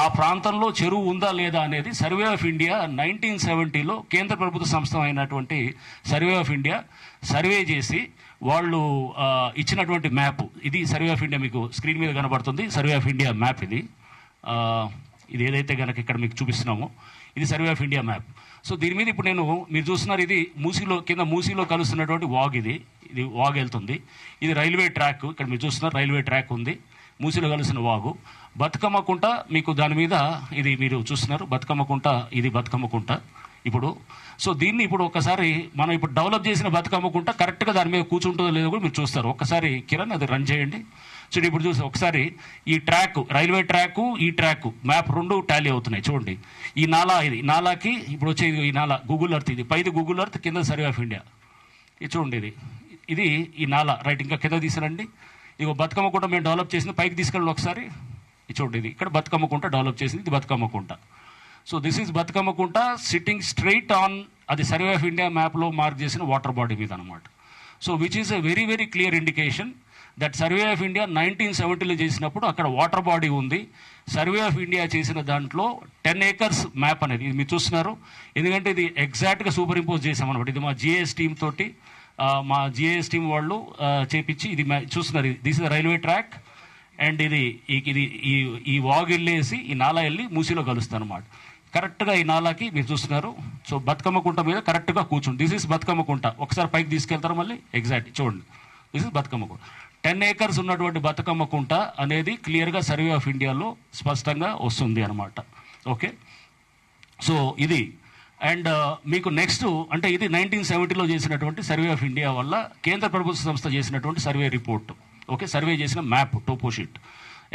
ఆ ప్రాంతంలో చెరువు ఉందా లేదా అనేది సర్వే ఆఫ్ ఇండియా 1970లో కేంద్ర ప్రభుత్వ సంస్థ అయినటువంటి సర్వే ఆఫ్ ఇండియా సర్వే చేసి వాళ్ళు ఇచ్చినటువంటి మ్యాప్. ఇది సర్వే ఆఫ్ ఇండియా, మీకు స్క్రీన్ మీద కనబడుతుంది సర్వే ఆఫ్ ఇండియా మ్యాప్. ఇది ఏదైతే కనుక ఇక్కడ మీకు చూపిస్తున్నామో ఇది survey of India map. So దీని మీద ఇప్పుడు మీరు చూస్తున్నారు, ఇది మూసీలో కలుస్తున్నటువంటి వాగ్. ఇది వాగ్ వెళ్తుంది. ఇది రైల్వే ట్రాక్. ఇక్కడ మీరు చూస్తున్నారు రైల్వే ట్రాక్ ఉంది, మూసీలో కలిసిన వాగు. బతుకమ్మ కుంట మీకు దాని మీద ఇది మీరు చూస్తున్నారు బతుకమ్మ కుంట. ఇది బతుకమ్మ కుంట ఇప్పుడు. సో దీన్ని ఇప్పుడు ఒకసారి మనం ఇప్పుడు డెవలప్ చేసిన బతుకమ్మ కుంట కరెక్ట్గా దాని మీద కూర్చుంటుందో లేదో కూడా మీరు చూస్తారు. ఒక్కసారి కిరణ్ అది రన్ చేయండి. సో ఇప్పుడు చూసి ఒకసారి ఈ ట్రాక్, రైల్వే ట్రాక్, ఈ ట్రాక్ మ్యాప్ రెండు టాలీ అవుతున్నాయి. చూడండి ఈ నాలా, ఇది నాలాకి ఇప్పుడు వచ్చేది ఈ నాలా గూగుల్ ఎర్త్. ఇది పైది గూగుల్ ఎర్త్, కింద సర్వే ఆఫ్ ఇండియా. ఇది చూడండి, ఇది ఈ నాలా. రైట్, ఇంకా కింద తీసుకురండి. ఇగో బతుకమ్మ కుంట మేము డెవలప్ చేసింది, పైకి తీసుకెళ్ళి ఒకసారి. ఇది చూడండి, ఇది ఇక్కడ బతుకమ్మ కుంట డెవలప్ చేసింది, ఇది Bathukamma Kunta. So this is Bathukamma Kunta sitting straight on అది సర్వే ఆఫ్ ఇండియా మ్యాప్లో మార్క్ చేసిన వాటర్ బాడీ మీద అనమాట. So which is a very very clear indication that survey of India 1970లో చేసినప్పుడు అక్కడ వాటర్ బాడీ ఉంది. సర్వే ఆఫ్ ఇండియా చేసిన దాంట్లో 10 acres మ్యాప్ అనేది ఇది మీరు చూస్తున్నారు. ఎందుకంటే ఇది ఎగ్జాక్ట్గా సూపర్ ఇంపోజ్ చేసామన్నమాట. ఇది మా జిఏఎస్ టీమ్ తోటి, మా జిఏఎస్ టీం వాళ్ళు చేపించి ఇది చూస్తున్నారు. This is railway track and ఇది ఈ వాగ్ వెళ్ళేసి ఈ నాలా వెళ్ళి మూసీలో కలుస్తాను అనమాట. కరెక్ట్గా ఈ నాలాకి మీరు చూస్తున్నారు. సో బతుకమ్మ కుంట మీద కరెక్ట్గా కూర్చుంది. దిస్ ఇస్ బతుకమ్మ కుంట. ఒకసారి పైకి తీసుకెళ్తారు మళ్ళీ. ఎగ్జాక్ట్ చూడండి, this is Bathukamma Kunta. 10 acres ఉన్నటువంటి బతుకమ్మ కుంట అనేది క్లియర్గా సర్వే ఆఫ్ ఇండియాలో స్పష్టంగా వస్తుంది అనమాట. ఓకే, సో ఇది. అండ్ మీకు నెక్స్ట్ అంటే ఇది 1970లో చేసినటువంటి సర్వే ఆఫ్ ఇండియా వల్ల కేంద్ర ప్రభుత్వ సంస్థ చేసినటువంటి సర్వే రిపోర్ట్. ఓకే, సర్వే చేసిన మ్యాప్, టోపో షీట్.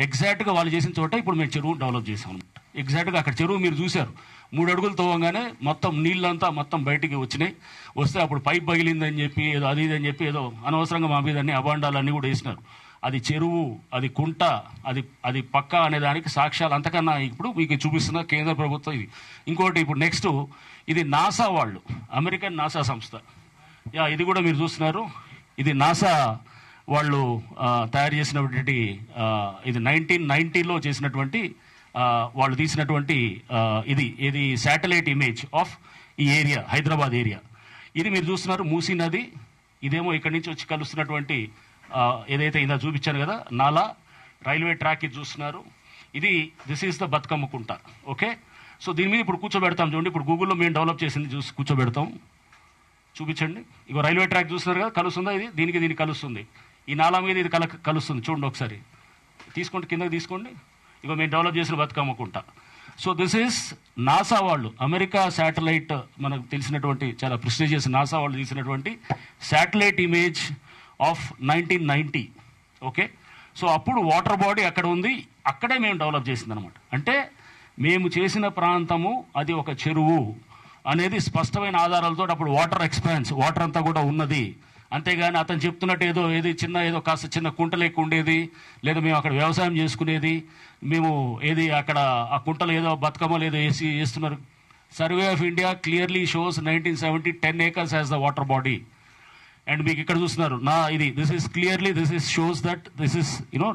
ఎగ్జాక్ట్గా వాళ్ళు చేసిన చోట ఇప్పుడు మేము చెరువు డెవలప్ చేసాం అనమాట. ఎగ్జాక్ట్గా అక్కడ చెరువు మీరు చూశారు, 3 అడుగులు తవ్వగానే మొత్తం నీళ్ళంతా మొత్తం బయటికి వచ్చినాయి. వస్తే అప్పుడు పైప్ పగిలిందని చెప్పి ఏదో అది ఇది అని చెప్పి ఏదో అనవసరంగా మా మీద అన్ని అబాండాలన్నీ కూడా వేసినారు. అది చెరువు, అది కుంట, అది పక్క అనే దానికి సాక్ష్యాలు అంతకన్నా ఇప్పుడు మీకు చూపిస్తున్న కేంద్ర ప్రభుత్వం ఇది. ఇంకోటి ఇప్పుడు నెక్స్ట్ ఇది నాసా వాళ్ళు, అమెరికన్ నాసా సంస్థ. ఇది కూడా మీరు చూస్తున్నారు. ఇది నాసా వాళ్ళు తయారు చేసినటువంటి ఇది 1990లో చేసినటువంటి వాళ్ళు తీసినటువంటి ఇది శాటిలైట్ ఇమేజ్ ఆఫ్ ఈ ఏరియా, హైదరాబాద్ ఏరియా. ఇది మీరు చూస్తున్నారు మూసీ నది. ఇదేమో ఇక్కడి నుంచి వచ్చి కలుస్తున్నటువంటి ఏదైతే ఇందా చూపించాను కదా నాలా, రైల్వే ట్రాక్ ఇది చూస్తున్నారు. This is the Bathukamma Kunta. Okay, so దీని మీద ఇప్పుడు కూర్చోబెడతాం. చూడండి, ఇప్పుడు గూగుల్లో మేము డెవలప్ చేసింది చూసి కూర్చోబెడతాం. చూపించండి. ఇగో రైల్వే ట్రాక్ చూస్తున్నారు కదా, కలుస్తుందా? ఇది దీనికి కలుస్తుంది. ఈ నాలా మీద ఇది కలుస్తుంది. చూడండి ఒకసారి, తీసుకోండి, కిందకి తీసుకోండి. ఇగో మేము డెవలప్ చేసిన Bathukamma Kunta. So this is NASA వాళ్ళు, అమెరికా శాటిలైట్, మనకు తెలిసినటువంటి చాలా ప్రెస్టీజియస్ నాసా వాళ్ళు తీసినటువంటి satellite image of 1990. Okay, so అప్పుడు వాటర్ బాడీ అక్కడ ఉంది, అక్కడే మేము డెవలప్ చేసింది అనమాట. అంటే మేము చేసిన ప్రాంతము అది ఒక చెరువు అనేది స్పష్టమైన ఆధారాలతో అప్పుడు వాటర్ అంతా కూడా ఉన్నది. అంతేగాని అతను చెప్తున్నట్టు ఏదో కాస్త చిన్న కుంటలు ఎక్కువ ఉండేది, లేదా మేము అక్కడ వ్యవసాయం చేసుకునేది, మేము అక్కడ ఆ కుంటలు ఏదో బతుకమ్మలు ఏదో వేస్తున్నారు. Survey of India clearly shows 1970 10 acres as the water body. And మీకు ఇక్కడ చూస్తున్నారు this is shows that this is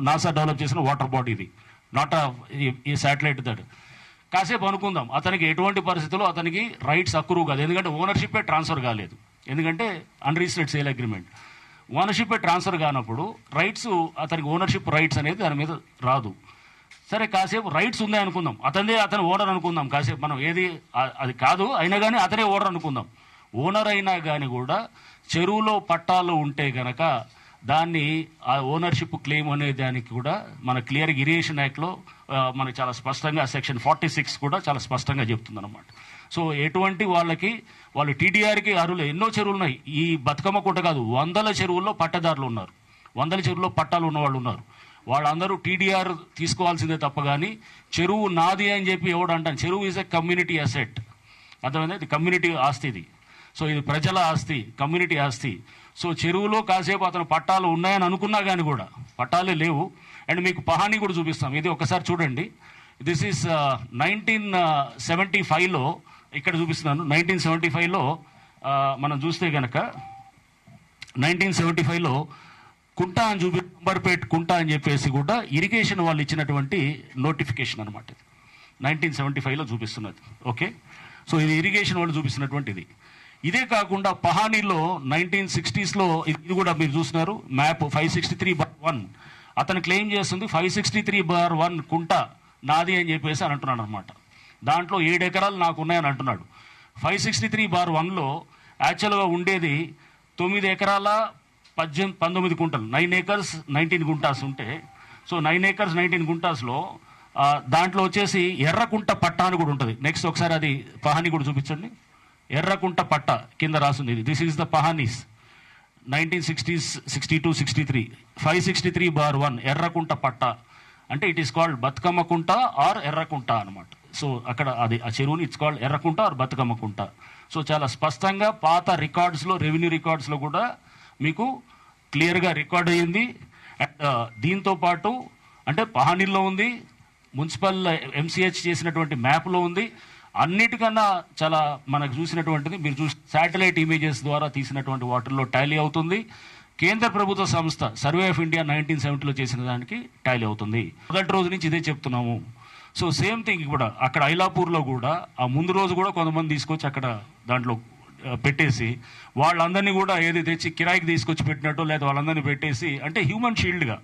NASA develop చేసిన వాటర్ బాడీ. ఇది నాట్ ఈ శాటిలైట్ దట్. కాసేపు అనుకుందాం, అతనికి ఎటువంటి పరిస్థితుల్లో అతనికి రైట్స్ అక్రూ కాదు. ఎందుకంటే ఓనర్షిప్పే ట్రాన్స్ఫర్ కాలేదు. ఎందుకంటే అన్రిజిస్టర్డ్ సేల్ అగ్రిమెంట్. ఓనర్షిప్పే ట్రాన్స్ఫర్ కానప్పుడు రైట్స్, అతనికి ఓనర్షిప్ రైట్స్ అనేది దాని మీద రాదు. సరే, కాసేపు రైట్స్ ఉన్నాయి అనుకుందాం, అతను ఓనర్ అనుకుందాం. కాసేపు మనం అది కాదు అయినా కానీ అతనే ఓనర్ అనుకుందాం. ఓనర్ అయినా కానీ కూడా చెరువులో పట్టాలు ఉంటే గనక దాన్ని ఆ ఓనర్షిప్ క్లెయిమ్ అనే దానికి కూడా మన క్లియర్ ఇరిగేషన్ యాక్ట్లో మనకు చాలా స్పష్టంగా సెక్షన్ 46 కూడా చాలా స్పష్టంగా చెప్తుందన్నమాట. సో ఎటువంటి వాళ్ళు టీడీఆర్కి అర్హులు. ఎన్నో చెరువులు ఉన్నాయి. ఈ బతుకమ్మ కుంట కాదు, 100 చెరువుల్లో పట్టదారులు ఉన్నారు, 100 చెరువుల్లో పట్టాలు ఉన్న వాళ్ళు ఉన్నారు. వాళ్ళందరూ టీడీఆర్ తీసుకోవాల్సిందే తప్ప కానీ చెరువు నాది అని చెప్పి ఎవడు అంటాను. చెరువు ఈజ్ ఎ కమ్యూనిటీ అసెట్. అర్థమైంది? ఇది కమ్యూనిటీ ఆస్తి. ఇది సో ఇది ప్రజల ఆస్తి, కమ్యూనిటీ ఆస్తి. సో చెరువులో కాసేపు అతను పట్టాలు ఉన్నాయని అనుకున్నా కానీ కూడా పట్టాలే లేవు. అండ్ మీకు పహానీ కూడా చూపిస్తాం. ఇది ఒకసారి చూడండి. దిస్ ఈస్ 1975లో ఇక్కడ చూపిస్తున్నాను. 1975లో మనం చూస్తే కనుక 1975లో కుంట అని అంబర్పేట్ కుంట అని చెప్పేసి కూడా ఇరిగేషన్ వాళ్ళు ఇచ్చినటువంటి నోటిఫికేషన్ అనమాట. 1975లో చూపిస్తున్నది. ఓకే, సో ఇది ఇరిగేషన్ వాళ్ళు చూపిస్తున్నటువంటిది. ఇదే కాకుండా పహానీలో 1960sలో ఇది కూడా మీరు చూస్తున్నారు మ్యాప్ 563/1. అతను క్లెయిమ్ చేస్తుంది 563/1 కుంట నాది అని చెప్పేసి అని అంటున్నాడు అనమాట. దాంట్లో 7 ఎకరాలు నాకు ఉన్నాయని అంటున్నాడు. 563/1లో యాక్చువల్గా ఉండేది 9 ఎకరాల 19 కుంటలు, 9 acres 19 గుంటాస్ ఉంటే, సో 9 acres 19 గుంటాస్లో దాంట్లో వచ్చేసి ఎర్రకుంట పట్ట అని కూడా ఉంటుంది. నెక్స్ట్ ఒకసారి అది పహానీ కూడా చూపించండి. ఎర్రకుంట పట్ట కింద రాస్తుంది ఇది. This is the pahanis 1960s, 62, 63, 563/1 Errakunta పట్ట అంటే it is called Bathukamma Kunta are Errakunta అనమాట. సో అక్కడ అది ఆ చెరువుని it's called Errakunta or Bathukamma Kunta. So చాలా స్పష్టంగా పాత రికార్డ్స్లో, రెవెన్యూ రికార్డ్స్లో కూడా మీకు క్లియర్గా రికార్డ్ అయ్యింది. అండ్ దీంతో పాటు అంటే పహానీల్లో ఉంది, మున్సిపల్ MCH చేసినటువంటి మ్యాప్లో ఉంది. అన్నిటికన్నా చాలా మనకు చూసినటువంటిది మీరు చూసి శాటిలైట్ ఇమేజెస్ ద్వారా తీసినటువంటి వాటర్లో టాలీ అవుతుంది. కేంద్ర ప్రభుత్వ సంస్థ సర్వే ఆఫ్ ఇండియా 1970లో చేసిన దానికి టాలీ అవుతుంది. మొదటి రోజు నుంచి ఇదే చెప్తున్నాము. సో సేమ్ థింగ్ కూడా అక్కడ ఐలాపూర్లో కూడా ఆ ముందు రోజు కూడా కొంతమంది తీసుకొచ్చి అక్కడ దాంట్లో పెట్టేసి వాళ్ళందరినీ కూడా ఏది తెచ్చి కిరాయికి తీసుకొచ్చి పెట్టినట్టు లేదా వాళ్ళందరినీ పెట్టేసి అంటే హ్యూమన్ షీల్డ్గా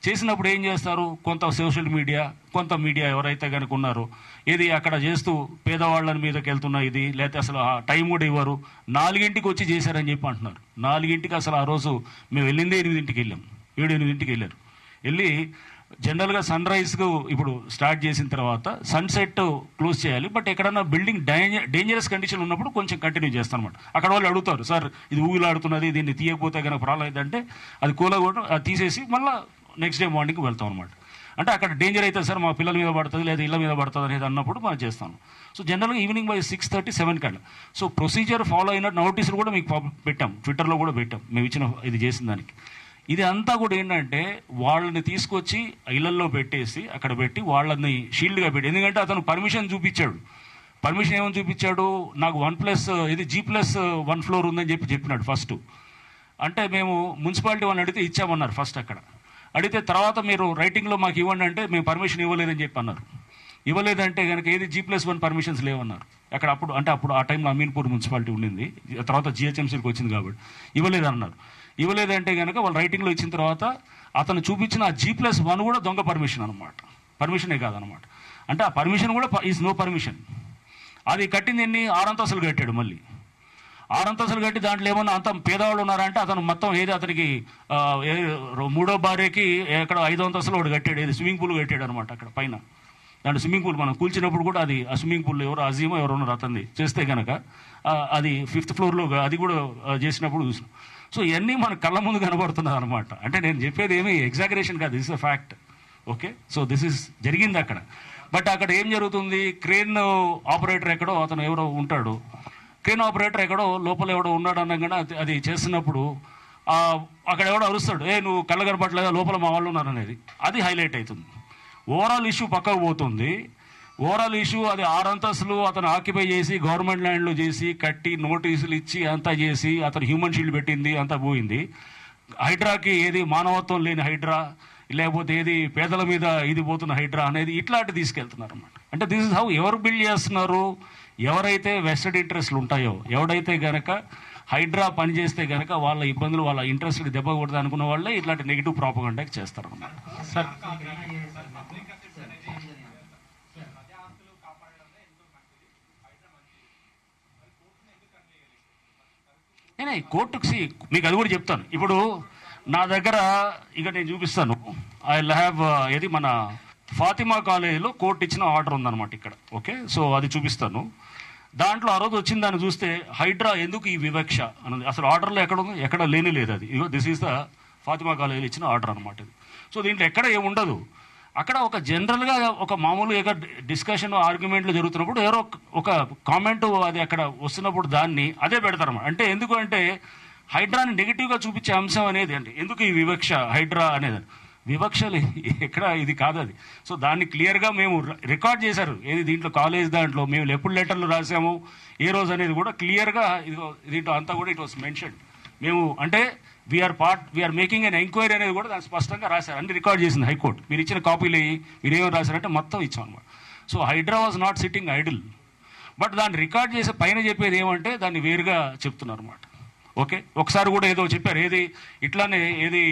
చేసినప్పుడు ఏం చేస్తారు, కొంత సోషల్ మీడియా, కొంత మీడియా ఎవరైతే కనుక ఉన్నారో ఏది అక్కడ చేస్తూ పేదవాళ్ళని మీదకి వెళ్తున్నా ఇది, లేకపోతే అసలు ఆ టైం కూడా ఇవ్వరు. 4ంటికి వచ్చి చేశారని చెప్పి అంటున్నారు. 4ంటికి అసలు ఆ రోజు మేము వెళ్ళిందే 8ంటికి వెళ్ళాం, 7-8ంటికి వెళ్ళారు. వెళ్ళి జనరల్గా సన్ రైజ్కు ఇప్పుడు స్టార్ట్ చేసిన తర్వాత సన్సెట్ క్లోజ్ చేయాలి. బట్ ఎక్కడన్నా బిల్డింగ్ డేంజరస్ కండిషన్ ఉన్నప్పుడు కొంచెం కంటిన్యూ చేస్తాం అనమాట. అక్కడ వాళ్ళు అడుగుతారు, సార్ ఇది ఊగిలాడుతున్నది, దీన్ని తీయకపోతే కనుక ప్రాబ్లం అయిందంటే అది కూలగొట్టడం, అది తీసేసి మళ్ళీ నెక్స్ట్ డే మార్నింగ్ వెళ్తాం అనమాట. అంటే అక్కడ డేంజర్ అయితే సార్ మా పిల్లల మీద పడుతుంది లేదా ఇళ్ళ మీద పడుతుంది అనేది అన్నప్పుడు మనం చేస్తాం. సో జనరల్గా ఈవినింగ్ బై 6:30, 7 కల్లా. సో ప్రొసీజర్ ఫాలో అయిన నోటీసులు కూడా మీకు పెట్టాం, ట్విట్టర్లో కూడా పెట్టాం మేము ఇచ్చిన ఇది చేసిన దానికి. ఇది అంతా కూడా ఏంటంటే వాళ్ళని తీసుకొచ్చి ఇళ్లల్లో పెట్టేసి అక్కడ పెట్టి వాళ్ళని షీల్డ్గా పెట్టి, ఎందుకంటే అతను పర్మిషన్ చూపించాడు. పర్మిషన్ ఏమని చూపించాడు, నాకు 1+ ఇది G+1 ఫ్లోర్ ఉందని చెప్పినాడు ఫస్ట్. అంటే మేము మున్సిపాలిటీ వాళ్ళని అడిగితే ఇచ్చామన్నారు ఫస్ట్. అక్కడ అడిగితే తర్వాత మీరు రైటింగ్లో మాకు ఇవ్వండి అంటే మేము పర్మిషన్ ఇవ్వలేదని చెప్పి అన్నారు. ఇవ్వలేదంటే కనుక ఏది G+1 పర్మిషన్స్ లేవన్నారు అక్కడ. అప్పుడు ఆ టైంలో అమీన్పూర్ మున్సిపాలిటీ ఉండింది, తర్వాత GHMCకి వచ్చింది కాబట్టి ఇవ్వలేదన్నారు. ఇవ్వలేదంటే కనుక వాళ్ళు రైటింగ్లో ఇచ్చిన తర్వాత అతను చూపించిన ఆ G+1 కూడా దొంగ పర్మిషన్ అనమాట, పర్మిషనే కాదనమాట. అంటే ఆ పర్మిషన్ కూడా ఈజ్ నో పర్మిషన్. అది కట్టింది ఎన్ని 6 అంతస్తులు కట్టాడు. మళ్ళీ 6 అంతస్తులు కట్టి దాంట్లో ఏమన్నా అంత పేదవాళ్ళు ఉన్నారంటే అతను మొత్తం ఏది అతనికి 3వ భార్యకి ఎక్కడ 5వ అంతస్తులో ఒకటి కట్టాడు, ఏది స్విమ్మింగ్ పూల్ కట్టాడు అనమాట అక్కడ పైన. దాంట్లో స్విమ్మింగ్ పూల్ మనం కూల్చినప్పుడు కూడా అది ఆ స్విమ్మింగ్ పూల్ ఎవరో అజీమో ఎవరో ఉన్నారు అతన్ని చేస్తే కనుక అది 5th ఫ్లోర్లో అది కూడా చేసినప్పుడు చూసినాం. సో ఇవన్నీ మన కళ్ళ ముందు కనబడుతున్నది అనమాట. అంటే నేను చెప్పేది ఏమీ ఎగ్జాగరేషన్ కాదు, this is a fact. Okay, so this is జరిగింది అక్కడ. బట్ అక్కడ ఏం జరుగుతుంది, క్రేన్ ఆపరేటర్ ఎక్కడో అతను ఎవరో ఉంటాడు, క్రేన్ ఆపరేటర్ ఎక్కడో లోపల ఎవడో ఉన్నాడు అనగానే అది చేస్తున్నప్పుడు అక్కడ ఎవడో అరుస్తాడు, నువ్వు కళ్ళ కనపడలేదా లోపల మా వాళ్ళు ఉన్నారు అనేది. అది హైలైట్ అవుతుంది. ఓవరాల్ ఇష్యూ పక్కకు పోతుంది. ఓవరాల్ ఇష్యూ అది 6 అంతస్తులు అతను ఆక్యుపై చేసి గవర్నమెంట్ ల్యాండ్లో చేసి కట్టి నోటీసులు ఇచ్చి అంతా చేసి అతను హ్యూమన్ షీల్డ్ పెట్టింది అంతా పోయింది. హైడ్రాకి ఏది మానవత్వం లేని హైడ్రా, లేకపోతే ఏది పేదల మీద ఇది పోతున్న హైడ్రా అనేది ఇట్లాంటి తీసుకెళ్తున్నారు అన్నమాట. అంటే దిస్ ఇస్ హౌ ఎవరు బిల్డ్ చేస్తున్నారు, ఎవరైతే వెస్టెడ్ ఇంట్రెస్ట్లు ఉంటాయో, ఎవడైతే గనక హైడ్రా పనిచేస్తే గనక వాళ్ళ ఇబ్బందులు వాళ్ళ ఇంట్రెస్ట్కి దెబ్బ కొడతా అనుకున్న వాళ్ళే ఇట్లాంటి నెగిటివ్ ప్రాపగండాకి చేస్తారు అన్నమాట. సార్ నేనే కోర్టుకి మీకు అది కూడా చెప్తాను. ఇప్పుడు నా దగ్గర ఇక నేను చూపిస్తాను. ఐ విల్ హ్యావ్ ఏది మన ఫాతిమా కాలేజీలో కోర్టు ఇచ్చిన ఆర్డర్ ఉందన్నమాట ఇక్కడ. ఓకే, సో అది చూపిస్తాను. దాంట్లో ఆ రోజు వచ్చిన దాన్ని చూస్తే హైడ్రా ఎందుకు ఈ వివక్ష అన్నది అసలు ఆర్డర్లో ఎక్కడ ఉంది, ఎక్కడ లేని లేదు. అది ఇగో దిస్ ఈస్ ద ఫాతిమా కాలేజీలో ఇచ్చిన ఆర్డర్ అనమాట ఇది. సో దీంట్లో ఎక్కడ ఏముండదు. అక్కడ ఒక జనరల్గా ఒక మామూలుగా డిస్కషన్ ఆర్గ్యుమెంట్లు జరుగుతున్నప్పుడు ఎవరో ఒక కామెంట్ అది అక్కడ వస్తున్నప్పుడు దాన్ని అదే పెడతారన్నమాట. అంటే ఎందుకు అంటే హైడ్రాని నెగిటివ్గా చూపించే అంశం అనేది అండి. ఎందుకు ఈ వివక్ష హైడ్రా అనేది, వివక్షలు ఎక్కడ ఇది కాదు అది. సో దాన్ని క్లియర్గా మేము రికార్డ్ చేశారు ఏది దీంట్లో కాలేజ్ దాంట్లో మేము ఎప్పుడు లెటర్లు రాసాము ఏ రోజు అనేది కూడా క్లియర్గా దీంట్లో అంతా కూడా ఇట్ వాస్ మెన్షన్. మేము అంటే వీఆర్ మేకింగ్ అన్ ఎంక్వైరీ అనేది కూడా దాన్ని స్పష్టంగా రాశారు, అన్ని రికార్డ్ చేసింది హైకోర్టు. మీరు ఇచ్చిన కాపీలు మీరేమో రాశారంటే మొత్తం ఇచ్చాం అనమాట. So HYDRAA was not sitting idle. But దాన్ని రికార్డ్ చేసి పైన చెప్పేది ఏమంటే దాన్ని వేరుగా చెప్తున్నారు అనమాట. ఓకే, ఒకసారి కూడా ఏదో చెప్పారు, ఏది ఇట్లానే ఏది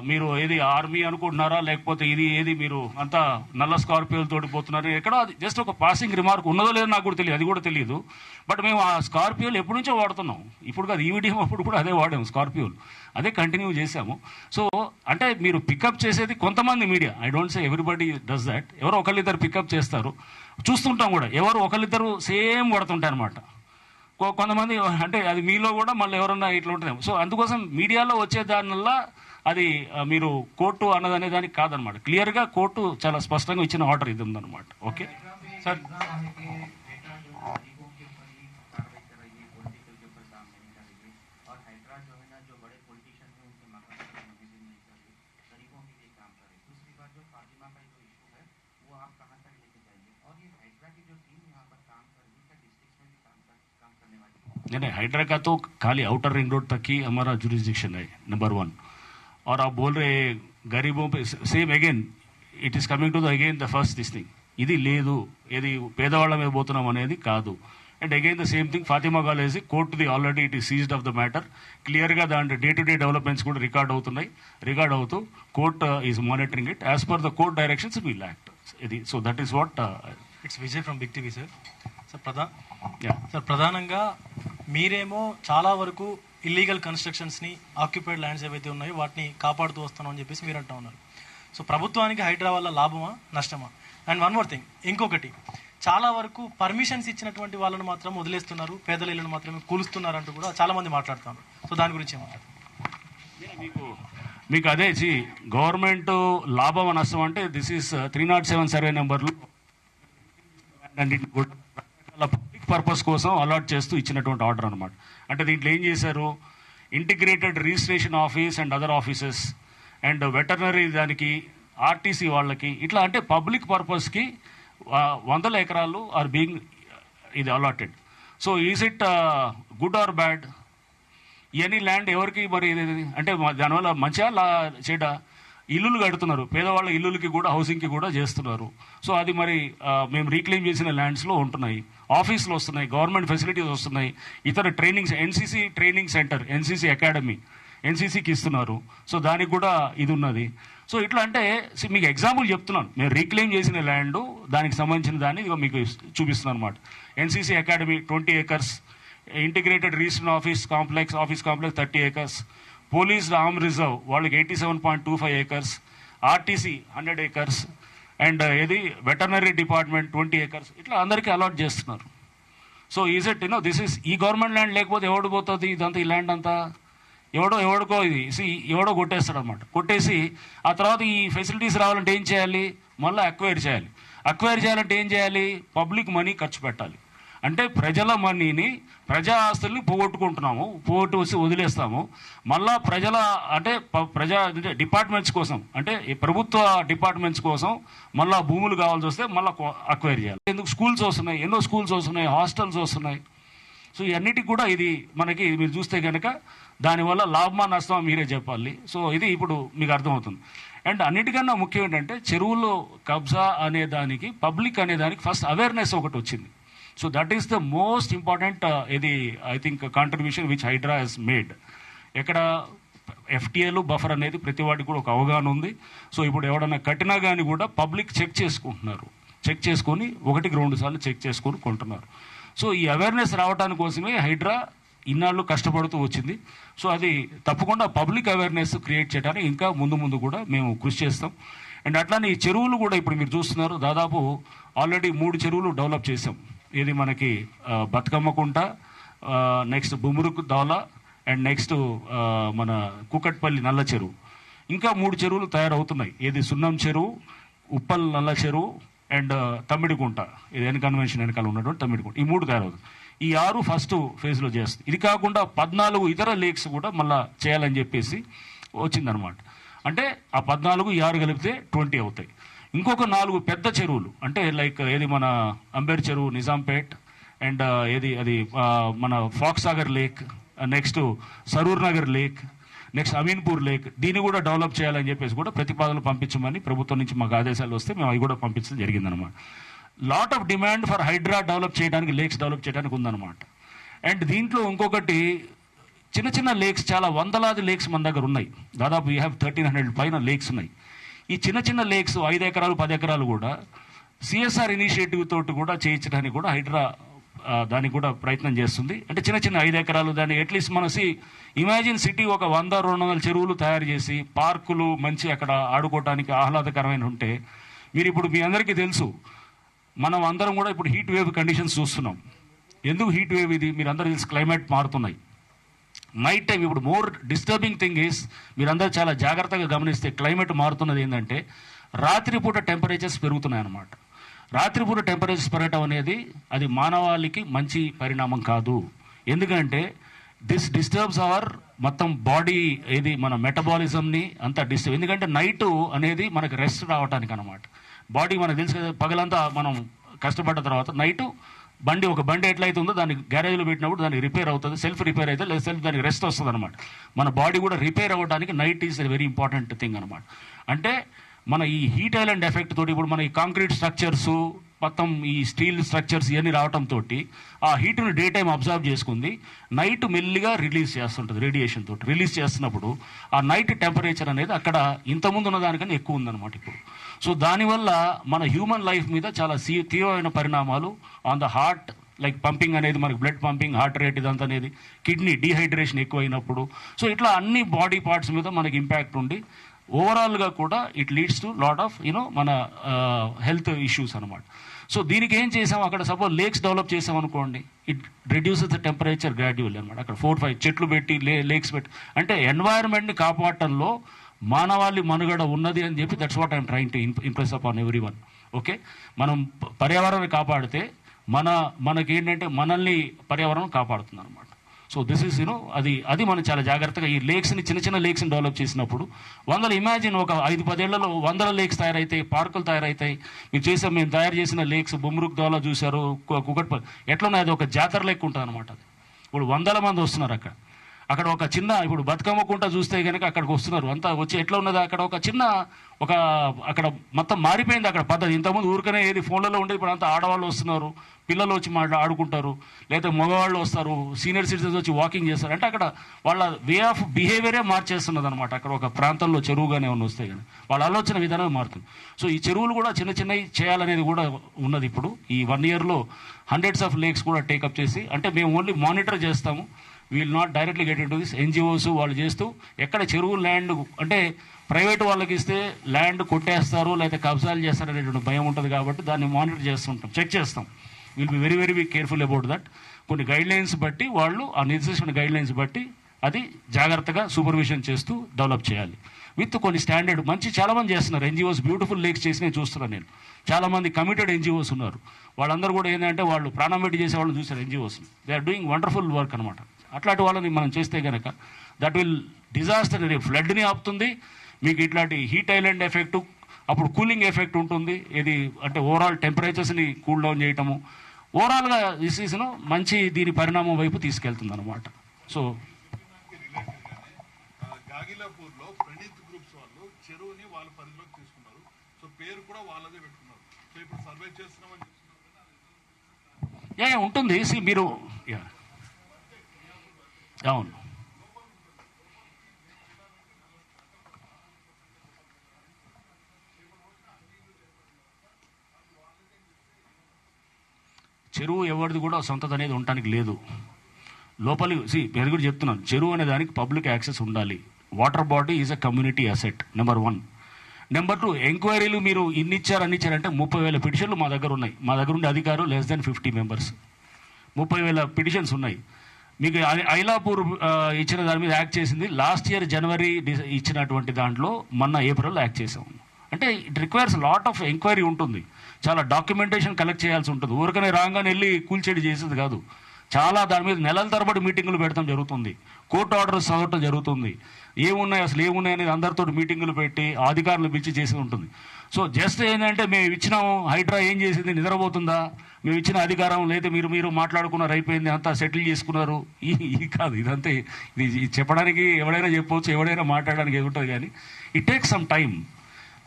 మీరు ఏది ఆర్మీ అనుకుంటున్నారా లేకపోతే ఇది ఏది మీరు అంతా నల్ల స్కార్పియోలతోటి పోతున్నారు, ఎక్కడో అది జస్ట్ ఒక పాసింగ్ రిమార్క్ ఉన్నదో లేదో నాకు కూడా తెలియదు, అది కూడా తెలియదు. బట్ మేము ఆ స్కార్పియోలు ఎప్పటి నుంచో వాడుతున్నాం, ఇప్పుడు కాదు ఈవిడియం అప్పుడు కూడా అదే వాడాము, స్కార్పియోలు అదే కంటిన్యూ చేసాము. సో అంటే మీరు పికప్ చేసేది కొంతమంది media, I don't say everybody does that, ఎవరో ఒకళ్ళిద్దరు పికప్ చేస్తారు, చూస్తుంటాం కూడా ఎవరు ఒకళ్ళిద్దరు సేమ్ కొడుతుంటారు అనమాట. కొంతమంది అంటే అది మీలో కూడా మళ్ళీ ఎవరన్నా ఇట్లా ఉంటుందేమో. సో అందుకోసం మీడియాలో వచ్చే దానివల్ల అది మీరు కోర్టు అన్నదనే దానికి కాదనమాట. క్లియర్గా కోర్టు చాలా స్పష్టంగా ఇచ్చిన ఆర్డర్ ఇది ఉందన్నమాట. Okay sir. नहीं, हाइड्रा का तो खाली आउटर रिंग रोड तक ही हमारा जुरिस्डिक्शन है, नंबर 1. और आप बोल रहे गरीबों पे, same again it is coming to the again the first this thing, ఇది లేదు ఏది పేదవాళ్ళ మీద పోతున్నాం అనేది కాదు. And again the same thing Fatima college కోర్టుది already it is seized of the matter. క్లియర్గా దాంట్లో డే టు డే డెవలప్మెంట్స్ కూడా రికార్డ్ అవుతూ court is monitoring it as per the court directions will act. ఇది so that is what it's Vijay from Big TV sir. Sir ప్రధానంగా మీరేమో చాలా వరకు illegal కన్స్ట్రక్షన్స్ని occupied lands ఏవైతే ఉన్నాయో వాటిని కాపాడుతూ వస్తాను అని చెప్పేసి మీరు అంటూ ఉన్నారు. సో ప్రభుత్వానికి హైడ్రా వల్ల లాభమా నష్టమా? అండ్ వన్ మోర్ థింగ్, ఇంకొకటి చాలా వరకు పర్మిషన్స్ ఇచ్చినటువంటి వాళ్ళని మాత్రం వదిలేస్తున్నారు, పేదల ఇళ్ళను మాత్రమే కూలుస్తున్నారు అంటూ కూడా చాలా మంది మాట్లాడుతున్నారు. సో దాని గురించి ఏమంటారు? మీకు అదే గవర్నమెంట్ లాభం నష్టం అంటే దిస్ ఈస్ 307 సర్వే నెంబర్లు పబ్లిక్ పర్పస్ కోసం అలాట్ చేస్తూ ఇచ్చినటువంటి ఆర్డర్ అనమాట. అంటే దీంట్లో ఏం చేశారు, integrated registration office and other offices and veterinary దానికి ఆర్టీసీ వాళ్ళకి ఇట్లా అంటే పబ్లిక్ పర్పస్కి 100 ఎకరాలు ఆర్ బీయింగ్ ఇది allotted. So is it good or bad? Any land ఎవరికి మరి అంటే దానివల్ల మంచిగా చెడ్డ? ఇల్లులు కడుతున్నారు, పేదవాళ్ళ ఇల్లులకి కూడా హౌసింగ్కి కూడా చేస్తున్నారు. సో అది మరి మేము రీక్లెయిమ్ చేసిన ల్యాండ్స్లో ఉంటున్నాయి, ఆఫీసులు వస్తున్నాయి, గవర్నమెంట్ ఫెసిలిటీస్ వస్తున్నాయి, ఇతర trainings NCC training centre, NCC academy ఎన్సీసీకి ఇస్తున్నారు. సో దానికి కూడా ఇది ఉన్నది. సో ఇట్లా అంటే మీకు ఎగ్జాంపుల్ చెప్తున్నాను, మేము రీక్లెయిమ్ చేసిన ల్యాండ్ దానికి సంబంధించిన దాన్ని ఇదిగో మీకు చూపిస్తున్నాను అనమాట. NCC academy 20 acres, integrated registration office complex 30 acres, police arm reserve వాళ్ళకి 87.25 acres, ఆర్టీసీ 100 acres, అండ్ ఏది వెటర్నరీ డిపార్ట్మెంట్ 20 acres, ఇట్లా అందరికీ అలాట్ చేస్తున్నారు. So is it this is ఈ గవర్నమెంట్ ల్యాండ్ లేకపోతే ఎవడు పోతుంది ఇదంతా, ఈ ల్యాండ్ అంతా ఎవడో ఇది ఎవడో కొట్టేస్తాడు అనమాట. కొట్టేసి ఆ తర్వాత ఈ ఫెసిలిటీస్ రావాలంటే ఏం చేయాలి, మళ్ళీ అక్వైర్ చేయాలంటే ఏం చేయాలి, పబ్లిక్ మనీ ఖర్చు పెట్టాలి. అంటే ప్రజల మనీని, ప్రజా ఆస్తుల్ని పోగొట్టుకుంటున్నాము, వదిలేస్తాము. మళ్ళా ప్రజా డిపార్ట్మెంట్స్ కోసం, అంటే ప్రభుత్వ డిపార్ట్మెంట్స్ కోసం మళ్ళా భూములు కావాల్సి వస్తే మళ్ళీ అక్వైర్ చేయాలి. ఎందుకు స్కూల్స్ వస్తున్నాయి, ఎన్నో స్కూల్స్ వస్తున్నాయి, హాస్టల్స్ వస్తున్నాయి. సో ఇవన్నిటికి కూడా ఇది మనకి మీరు చూస్తే కనుక దానివల్ల లాభమా నష్టమా మీరే చెప్పాలి. సో ఇది ఇప్పుడు మీకు అర్థమవుతుంది. అండ్ అన్నిటికన్నా ముఖ్యం ఏంటంటే చెరువులో కబ్జా అనే దానికి, పబ్లిక్ అనే దానికి ఫస్ట్ అవేర్నెస్ ఒకటి వచ్చింది. So that is the most important ఇది I think contribution which HYDRAA has made. ఎక్కడ ఎఫ్టీఏలు బఫర్ అనేది ప్రతి వాటికి కూడా ఒక అవగాహన ఉంది. సో ఇప్పుడు ఎవడన్నా కట్టినా కానీ కూడా పబ్లిక్ చెక్ చేసుకొని 1-2 సార్లు చెక్ చేసుకొని కొంటున్నారు. సో ఈ అవేర్నెస్ రావడానికి కోసమే హైడ్రా ఇన్నాళ్ళు కష్టపడుతూ వచ్చింది. సో అది తప్పకుండా పబ్లిక్ అవేర్నెస్ క్రియేట్ చేయడానికి ఇంకా ముందు కూడా మేము కృషి చేస్తాం. అండ్ అట్లానే ఈ చెరువులు కూడా ఇప్పుడు మీరు చూస్తున్నారు, దాదాపు ఆల్రెడీ 3 చెరువులు డెవలప్ చేసాం. ఇది మనకి Bathukammakunta, next Bum-Rukn-ud-Daula, and next మన కూకట్పల్లి నల్ల చెరువు. ఇంకా 3 చెరువులు తయారవుతున్నాయి. ఏది సున్నం చెరువు, ఉప్పల్ నల్ల చెరువు అండ్ తమ్మిడికుంట, ఇది కన్వెన్షన్ వెనకాల ఉన్నటువంటి తమ్మిడికుంట, ఈ 3 తయారవుతుంది. ఈ 6 ఫస్ట్ ఫేజ్లో చేస్తుంది. ఇది కాకుండా 14 ఇతర లేక్స్ కూడా మళ్ళీ చేయాలని చెప్పేసి వచ్చిందనమాట. అంటే ఆ 14 ఈ 6 కలిపితే 20 అవుతాయి. ఇంకొక 4 పెద్ద చెరువులు అంటే లైక్ ఏది మన అంబేర్ చెరువు, నిజాంపేట్, అండ్ ఏది అది మన Fox Sagar lake, next Saroor Nagar lake, next Ameenpur lake, దీన్ని కూడా డెవలప్ చేయాలని చెప్పేసి కూడా ప్రతిపాదనలు పంపించమని ప్రభుత్వం నుంచి మాకు ఆదేశాలు వస్తే మేము అవి కూడా పంపించడం జరిగిందనమాట. Lot of demand for HYDRAA develop చేయడానికి, లేక్స్ డెవలప్ చేయడానికి ఉందన్నమాట. అండ్ దీంట్లో ఇంకొకటి, చిన్న చిన్న లేక్స్, చాలా వందలాది లేక్స్ మన దగ్గర ఉన్నాయి. దాదాపు వీ హ్యావ్ 1300 పైన లేక్స్ ఉన్నాయి. ఈ చిన్న చిన్న లేక్స్ 5 ఎకరాలు 10 ఎకరాలు కూడా సిఎస్ఆర్ ఇనిషియేటివ్ తోటి కూడా చేయించడానికి కూడా హైడ్రా దానికి కూడా ప్రయత్నం చేస్తుంది. అంటే చిన్న చిన్న 5 ఎకరాలు దాన్ని అట్లీస్ట్ మనసి ఇమాజిన్ సిటీ ఒక 100-200 చెరువులు తయారు చేసి పార్కులు మంచి అక్కడ ఆడుకోవడానికి ఆహ్లాదకరమైన ఉంటే, మీరు ఇప్పుడు మీ అందరికీ తెలుసు మనం అందరం కూడా ఇప్పుడు హీట్ వేవ్ కండిషన్స్ చూస్తున్నాం. ఎందుకు హీట్ వేవ్ ఇది? మీరు అందరూ తెలుసు, క్లైమేట్ మారుతున్నాయి. నైట్ టైం ఇప్పుడు మోర్ డిస్టర్బింగ్ థింగ్ ఈస్, మీరందరూ చాలా జాగ్రత్తగా గమనిస్తే క్లైమేట్ మారుతున్నది ఏంటంటే రాత్రిపూట టెంపరేచర్స్ పెరుగుతున్నాయి అన్నమాట. రాత్రిపూట టెంపరేచర్స్ పెరగటం అనేది అది మానవాళికి మంచి పరిణామం కాదు. ఎందుకంటే దిస్ డిస్టర్బ్స్ అవర్ మొత్తం బాడీ, ఏది మన మెటబాలిజంని అంతా డిస్టర్బ్. ఎందుకంటే నైట్ అనేది మనకు రెస్ట్ రావడానికి అనమాట. బాడీ మనకు తెలుసు కదా, పగలంతా మనం కష్టపడ్డ తర్వాత నైట్ ఒక బండి ఎట్లయితే ఉందో దాన్ని గ్యారేజ్లో పెట్టినప్పుడు దానికి రిపేర్ అవుతుంది, సెల్ఫ్ రిపేర్ అయితే లేదా సెల్ఫ్ దానికి రెస్ట్ వస్తుంది అనమాట. మన బాడీ కూడా రిపేర్ అవ్వడానికి night is a very important thing అనమాట. అంటే మన ఈ హీట్ ఐలాండ్ ఎఫెక్ట్ తోటి ఇప్పుడు మన ఈ కాంక్రీట్ స్ట్రక్చర్స్ మొత్తం ఈ స్టీల్ స్ట్రక్చర్స్ ఇవన్నీ రావడంతో ఆ హీట్ను డే టైం అబ్జర్వ్ చేసుకుంది, నైట్ మెల్లిగా రిలీజ్ చేస్తుంటుంది. రేడియేషన్ తోటి రిలీజ్ చేస్తున్నప్పుడు ఆ నైట్ టెంపరేచర్ అనేది అక్కడ ఇంతకుముందు ఉన్న దానికన్నా ఎక్కువ ఉందన్నమాట ఇప్పుడు. సో దానివల్ల మన హ్యూమన్ లైఫ్ మీద చాలా తీవ్రమైన పరిణామాలు on the heart, like pumping అనేది మనకి బ్లడ్ పంపింగ్, హార్ట్ రేట్ ఇదంతా అనేది, కిడ్నీ డీహైడ్రేషన్ ఎక్కువైనప్పుడు, సో ఇట్లా అన్ని బాడీ పార్ట్స్ మీద మనకి ఇంపాక్ట్ ఉండి ఓవరాల్గా కూడా it leads to lot of మన హెల్త్ ఇష్యూస్ అనమాట. సో దీనికి ఏం చేసాం, అక్కడ సపోజ్ లేక్స్ డెవలప్ చేసాం అనుకోండి, it reduces the temperature gradually అనమాట. అక్కడ 4-5 చెట్లు పెట్టి లేక్స్ పెట్టి, అంటే ఎన్వైరన్మెంట్ని కాపాడటంలో మానవాళి మనుగడ ఉన్నది అని చెప్పి that's what I'm trying to impress upon every one. Okay, మనం పర్యావరణాన్ని కాపాడితే మనకేంటంటే మనల్ని పర్యావరణం కాపాడుతుంది అనమాట. సో దిస్ ఈస్ అది మనం చాలా జాగ్రత్తగా ఈ లేక్స్ని, చిన్న చిన్న లేక్స్ని డెవలప్ చేసినప్పుడు ఇమాజిన్ ఒక 5-10 ఏళ్లలో 100 లేక్స్ తయారవుతాయి, పార్కులు తయారవుతాయి. మేము తయారు చేసిన లేక్స్ బొమ్రుక్ దోలా చూశారు, కుకట్పల్లి ఎట్లున్నాయి, అది ఒక జాతర లెక్క ఉంటుంది అనమాట. అది ఇప్పుడు 100 మంది వస్తున్నారు అక్కడ ఒక చిన్న, ఇప్పుడు బతుకమ్మ కుంట చూస్తే కనుక అక్కడికి వస్తున్నారు అంతా వచ్చి, ఎట్లా ఉన్నది అక్కడ అక్కడ మొత్తం మారిపోయింది అక్కడ పద్ధతి. ఇంతకుముందు ఊరికనే ఏది ఫోన్లలో ఉండేది, ఇప్పుడు అంతా ఆడవాళ్ళు వస్తున్నారు, పిల్లలు వచ్చి ఆడుకుంటారు, లేదా మగవాళ్ళు వస్తారు, సీనియర్ సిటిజన్స్ వచ్చి వాకింగ్ చేస్తారు. అంటే అక్కడ వాళ్ళ వే ఆఫ్ బిహేవియరే మార్చేస్తున్నది అనమాట. అక్కడ ఒక ప్రాంతంలో చెరువుగానే వస్తాయి కానీ వాళ్ళ ఆలోచన విధానం మారుతుంది. సో ఈ చెరువులు కూడా చిన్న చిన్నవి చేయాలనేది కూడా ఉన్నది. ఇప్పుడు ఈ 1 yearలో హండ్రెడ్స్ ఆఫ్ లేక్స్ కూడా టేకప్ చేసి, అంటే మేము ఓన్లీ మానిటర్ చేస్తాము, we'll not directly get in to this. NGOs వాళ్ళు చేస్తూ ఎక్కడ చెరువు ల్యాండ్ అంటే ప్రైవేట్ వాళ్ళకి ఇస్తే ల్యాండ్ కొట్టేస్తారు లేదా కబ్జాలు చేస్తారు అనేటువంటి భయం ఉంటుంది కాబట్టి దాన్ని మానిటర్ చేస్తుంటాం, చెక్ చేస్తాం. Will be very very careful about that. కొన్ని గైడ్లైన్స్ బట్టి వాళ్ళు ఆ నిర్దేశించిన గైడ్లైన్స్ బట్టి అది జాగ్రత్తగా సూపర్విజన్ చేస్తూ డెవలప్ చేయాలి. విత్ కొన్ని స్టాండర్డ్ మంచి చాలామంది చేస్తున్నారు ఎన్జిఓస్, బ్యూటిఫుల్ లేక్స్ చేసి నేను చూస్తున్నాను. నేను చాలామంది కమిటెడ్ ఎన్జిఓస్ ఉన్నారు. వాళ్ళందరూ కూడా ఏంటంటే వాళ్ళు ప్రాణం పెట్టి చేసే వాళ్ళని చూస్తారు NGOs. They are doing wonderful work అనమాట. అట్లాంటి వాళ్ళని మనం చేస్తే కనుక దట్ విల్ డిజాస్టర్, ఫ్లడ్ని ఆపుతుంది, మీకు ఇట్లాంటి హీట్ ఐలాండ్ ఎఫెక్టు, అప్పుడు కూలింగ్ ఎఫెక్ట్ ఉంటుంది. ఇది అంటే ఓవరాల్ టెంపరేచర్స్ని కూల్ డౌన్ చేయటము, ఓవరాల్గా డిసీజ్ను మంచి దీని పరిణామం వైపు తీసుకెళ్తుంది అనమాట. సో గాగిలాపూర్లో ప్రణీత్ గ్రూప్స్ వాళ్ళు చెరువుని వాళ్ళ పరిధిలోకి తీసుకున్నారు. సో పేరు కూడా వాళ్ళదే పెట్టుకున్నారు. సో ఇప్పుడు సర్వే చేస్తున్నామని ఉంటుంది. మీరు అవును, చెరువు ఎవరిది కూడా సొంతది అనేది ఉండటానికి లేదు. లోపలి నేను కూడా చెప్తున్నాను, చెరువు అనే దానికి పబ్లిక్ యాక్సెస్ ఉండాలి. Water body is a community asset, number 1. Number 2, ఎంక్వైరీలు మీరు ఇన్ని ఇచ్చారు అన్ని ఇచ్చారంటే 30,000 పిటిషన్లు మా దగ్గర ఉన్నాయి. మా దగ్గర ఉండే అధికారులు లెస్ దెన్ 50 మెంబర్స్, 30,000 పిటిషన్స్ ఉన్నాయి. మీకు ఐలాపూర్ ఇచ్చిన దాని మీద యాక్ట్ చేసింది లాస్ట్ ఇయర్ జనవరి ఇచ్చినటువంటి దాంట్లో మొన్న ఏప్రిల్లో యాక్ట్ చేసాము. అంటే it requires lot of enquiry ఉంటుంది, చాలా డాక్యుమెంటేషన్ కలెక్ట్ చేయాల్సి ఉంటుంది. ఊరికనే రాగానే వెళ్ళి కూల్చేడి చేసేది కాదు. చాలా దాని మీద నెలల తరబడి మీటింగులు పెడతాం జరుగుతుంది, కోర్టు ఆర్డర్స్ చదవటం జరుగుతుంది, అసలు ఏమున్నాయి అనేది అందరితో మీటింగులు పెట్టి అధికారులు పిలిచి చేసి ఉంటుంది. సో జస్ట్ ఏంటంటే మేము ఇచ్చినాము, హైడ్రా ఏం చేసింది, నిద్రపోతుందా, మేము ఇచ్చిన అధికారం లేదా మీరు మాట్లాడుకున్నారు, అయిపోయింది, అంతా సెటిల్ చేసుకున్నారు. ఈ కాదు ఇదంతే. ఇది చెప్పడానికి ఎవడైనా చెప్పవచ్చు, ఎవడైనా మాట్లాడడానికి ఏముంటుంది, కానీ ఇట్ టేక్స్ సమ్ టైం.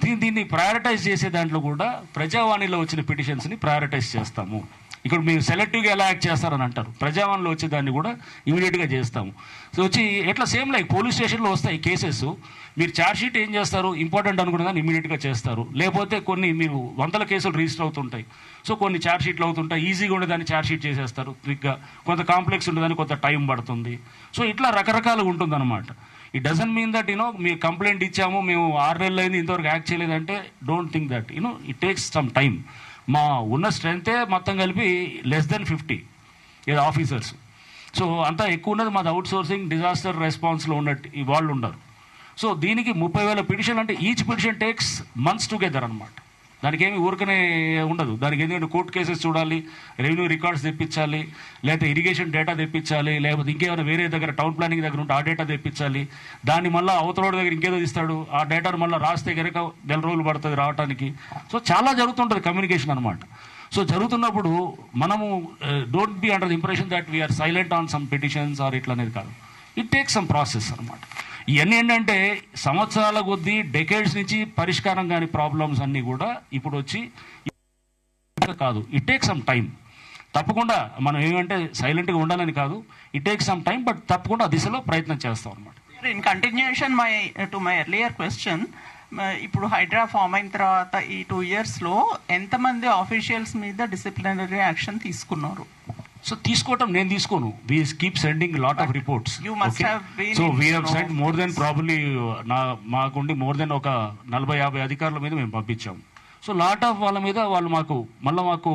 దీన్ని ప్రయారిటైజ్ చేసే దాంట్లో కూడా ప్రజావాణిలో వచ్చిన పిటిషన్స్ని ప్రయారిటైజ్ చేస్తాము. ఇక్కడ మీరు సెలెక్టివ్గా ఎలా యాక్ట్ చేస్తారని అంటారు, ప్రజావాణిలో వచ్చే దాన్ని కూడా ఇమీడియట్గా చేస్తాము. సో వచ్చి ఎట్లా సేమ్ లైక్ పోలీస్ స్టేషన్లో వస్తాయి కేసెస్, మీరు ఛార్జ్షీట్ ఏం చేస్తారు, ఇంపార్టెంట్ అనుకున్న దాన్ని ఇమీడియట్గా చేస్తారు. లేకపోతే కొన్ని మీరు వందల కేసులు రిజిస్టర్ అవుతుంటాయి, సో కొన్ని ఛార్జ్షీట్లు అవుతుంటాయి, ఈజీగా ఉండేదాన్ని ఛార్జ్షీట్ చేసేస్తారు క్విక్గా. కొంత కాంప్లెక్స్ ఉండేదాన్ని కొంత టైం పడుతుంది. సో ఇట్లా రకరకాలుగా ఉంటుందన్నమాట. ఇట్ డజంట్ మీన్ దట్ మీరు కంప్లైంట్ ఇచ్చాము, మేము 6 నెలలు అయింది ఇంతవరకు యాక్ట్ చేయలేదంటే don't think that it takes some time. మా ఉన్న స్ట్రెంతే మొత్తం కలిపి లెస్ దెన్ 50 ఏదో ఆఫీసర్స్. సో అంతా ఎక్కువ ఉన్నది మాది అవుట్ సోర్సింగ్ డిజాస్టర్ రెస్పాన్స్లో ఉన్నట్టు వాళ్ళు ఉండరు. సో దీనికి 30,000 పిటిషన్ అంటే each petition takes months together అనమాట. దానికి ఏమి ఊరికనే ఉండదు. దానికి ఎందుకంటే కోర్టు కేసెస్ చూడాలి, రెవెన్యూ రికార్డ్స్ తెప్పించాలి, లేకపోతే ఇరిగేషన్ డేటా తెప్పించాలి, లేకపోతే ఇంకేమైనా వేరే దగ్గర టౌన్ ప్లానింగ్ దగ్గర ఉంటే ఆ డేటా తెప్పించాలి. దాన్ని మళ్ళీ అవతలోడి దగ్గర ఇంకేదో ఇస్తాడు, ఆ డేటాను మళ్ళీ రాస్తే కనుక 1 రోజులు పడుతుంది రావడానికి. సో చాలా జరుగుతుంటుంది కమ్యూనికేషన్ అనమాట. సో జరుగుతున్నప్పుడు మనము don't be under the impression that we are silent on some petitions or ఇట్లా అనేది కాదు. ఇట్ టేక్స్ సమ్ ప్రాసెస్ అనమాట. ఇవన్నీ ఏంటంటే సంవత్సరాల కొద్దీ డెకేడ్స్ నుంచి పరిష్కారం కాని ప్రాబ్లమ్స్ అన్నీ కూడా ఇప్పుడు వచ్చి కాదు. It takes some time. తప్పకుండా మనం ఏమంటే సైలెంట్గా ఉండాలని కాదు, it takes some time, but తప్పకుండా ఆ దిశలో ప్రయత్నం చేస్తాం అనమాట. In continuation to my earlier question, ఇప్పుడు హైడ్రా ఫామ్ అయిన తర్వాత ఈ 2 yearsలో ఎంతమంది ఆఫీషియల్స్ మీద డిసిప్లినరీ యాక్షన్ తీసుకున్నారు? సో తీసుకోవటం నేను తీసుకోను. We keep sending lot of reports. So we have send more than probably మాకుండి మోర్ దెన్ ఒక 40-50 అధికారుల మీద మేము పంపించాము. సో లాట్ ఆఫ్ వాళ్ళ మీద వాళ్ళు మాకు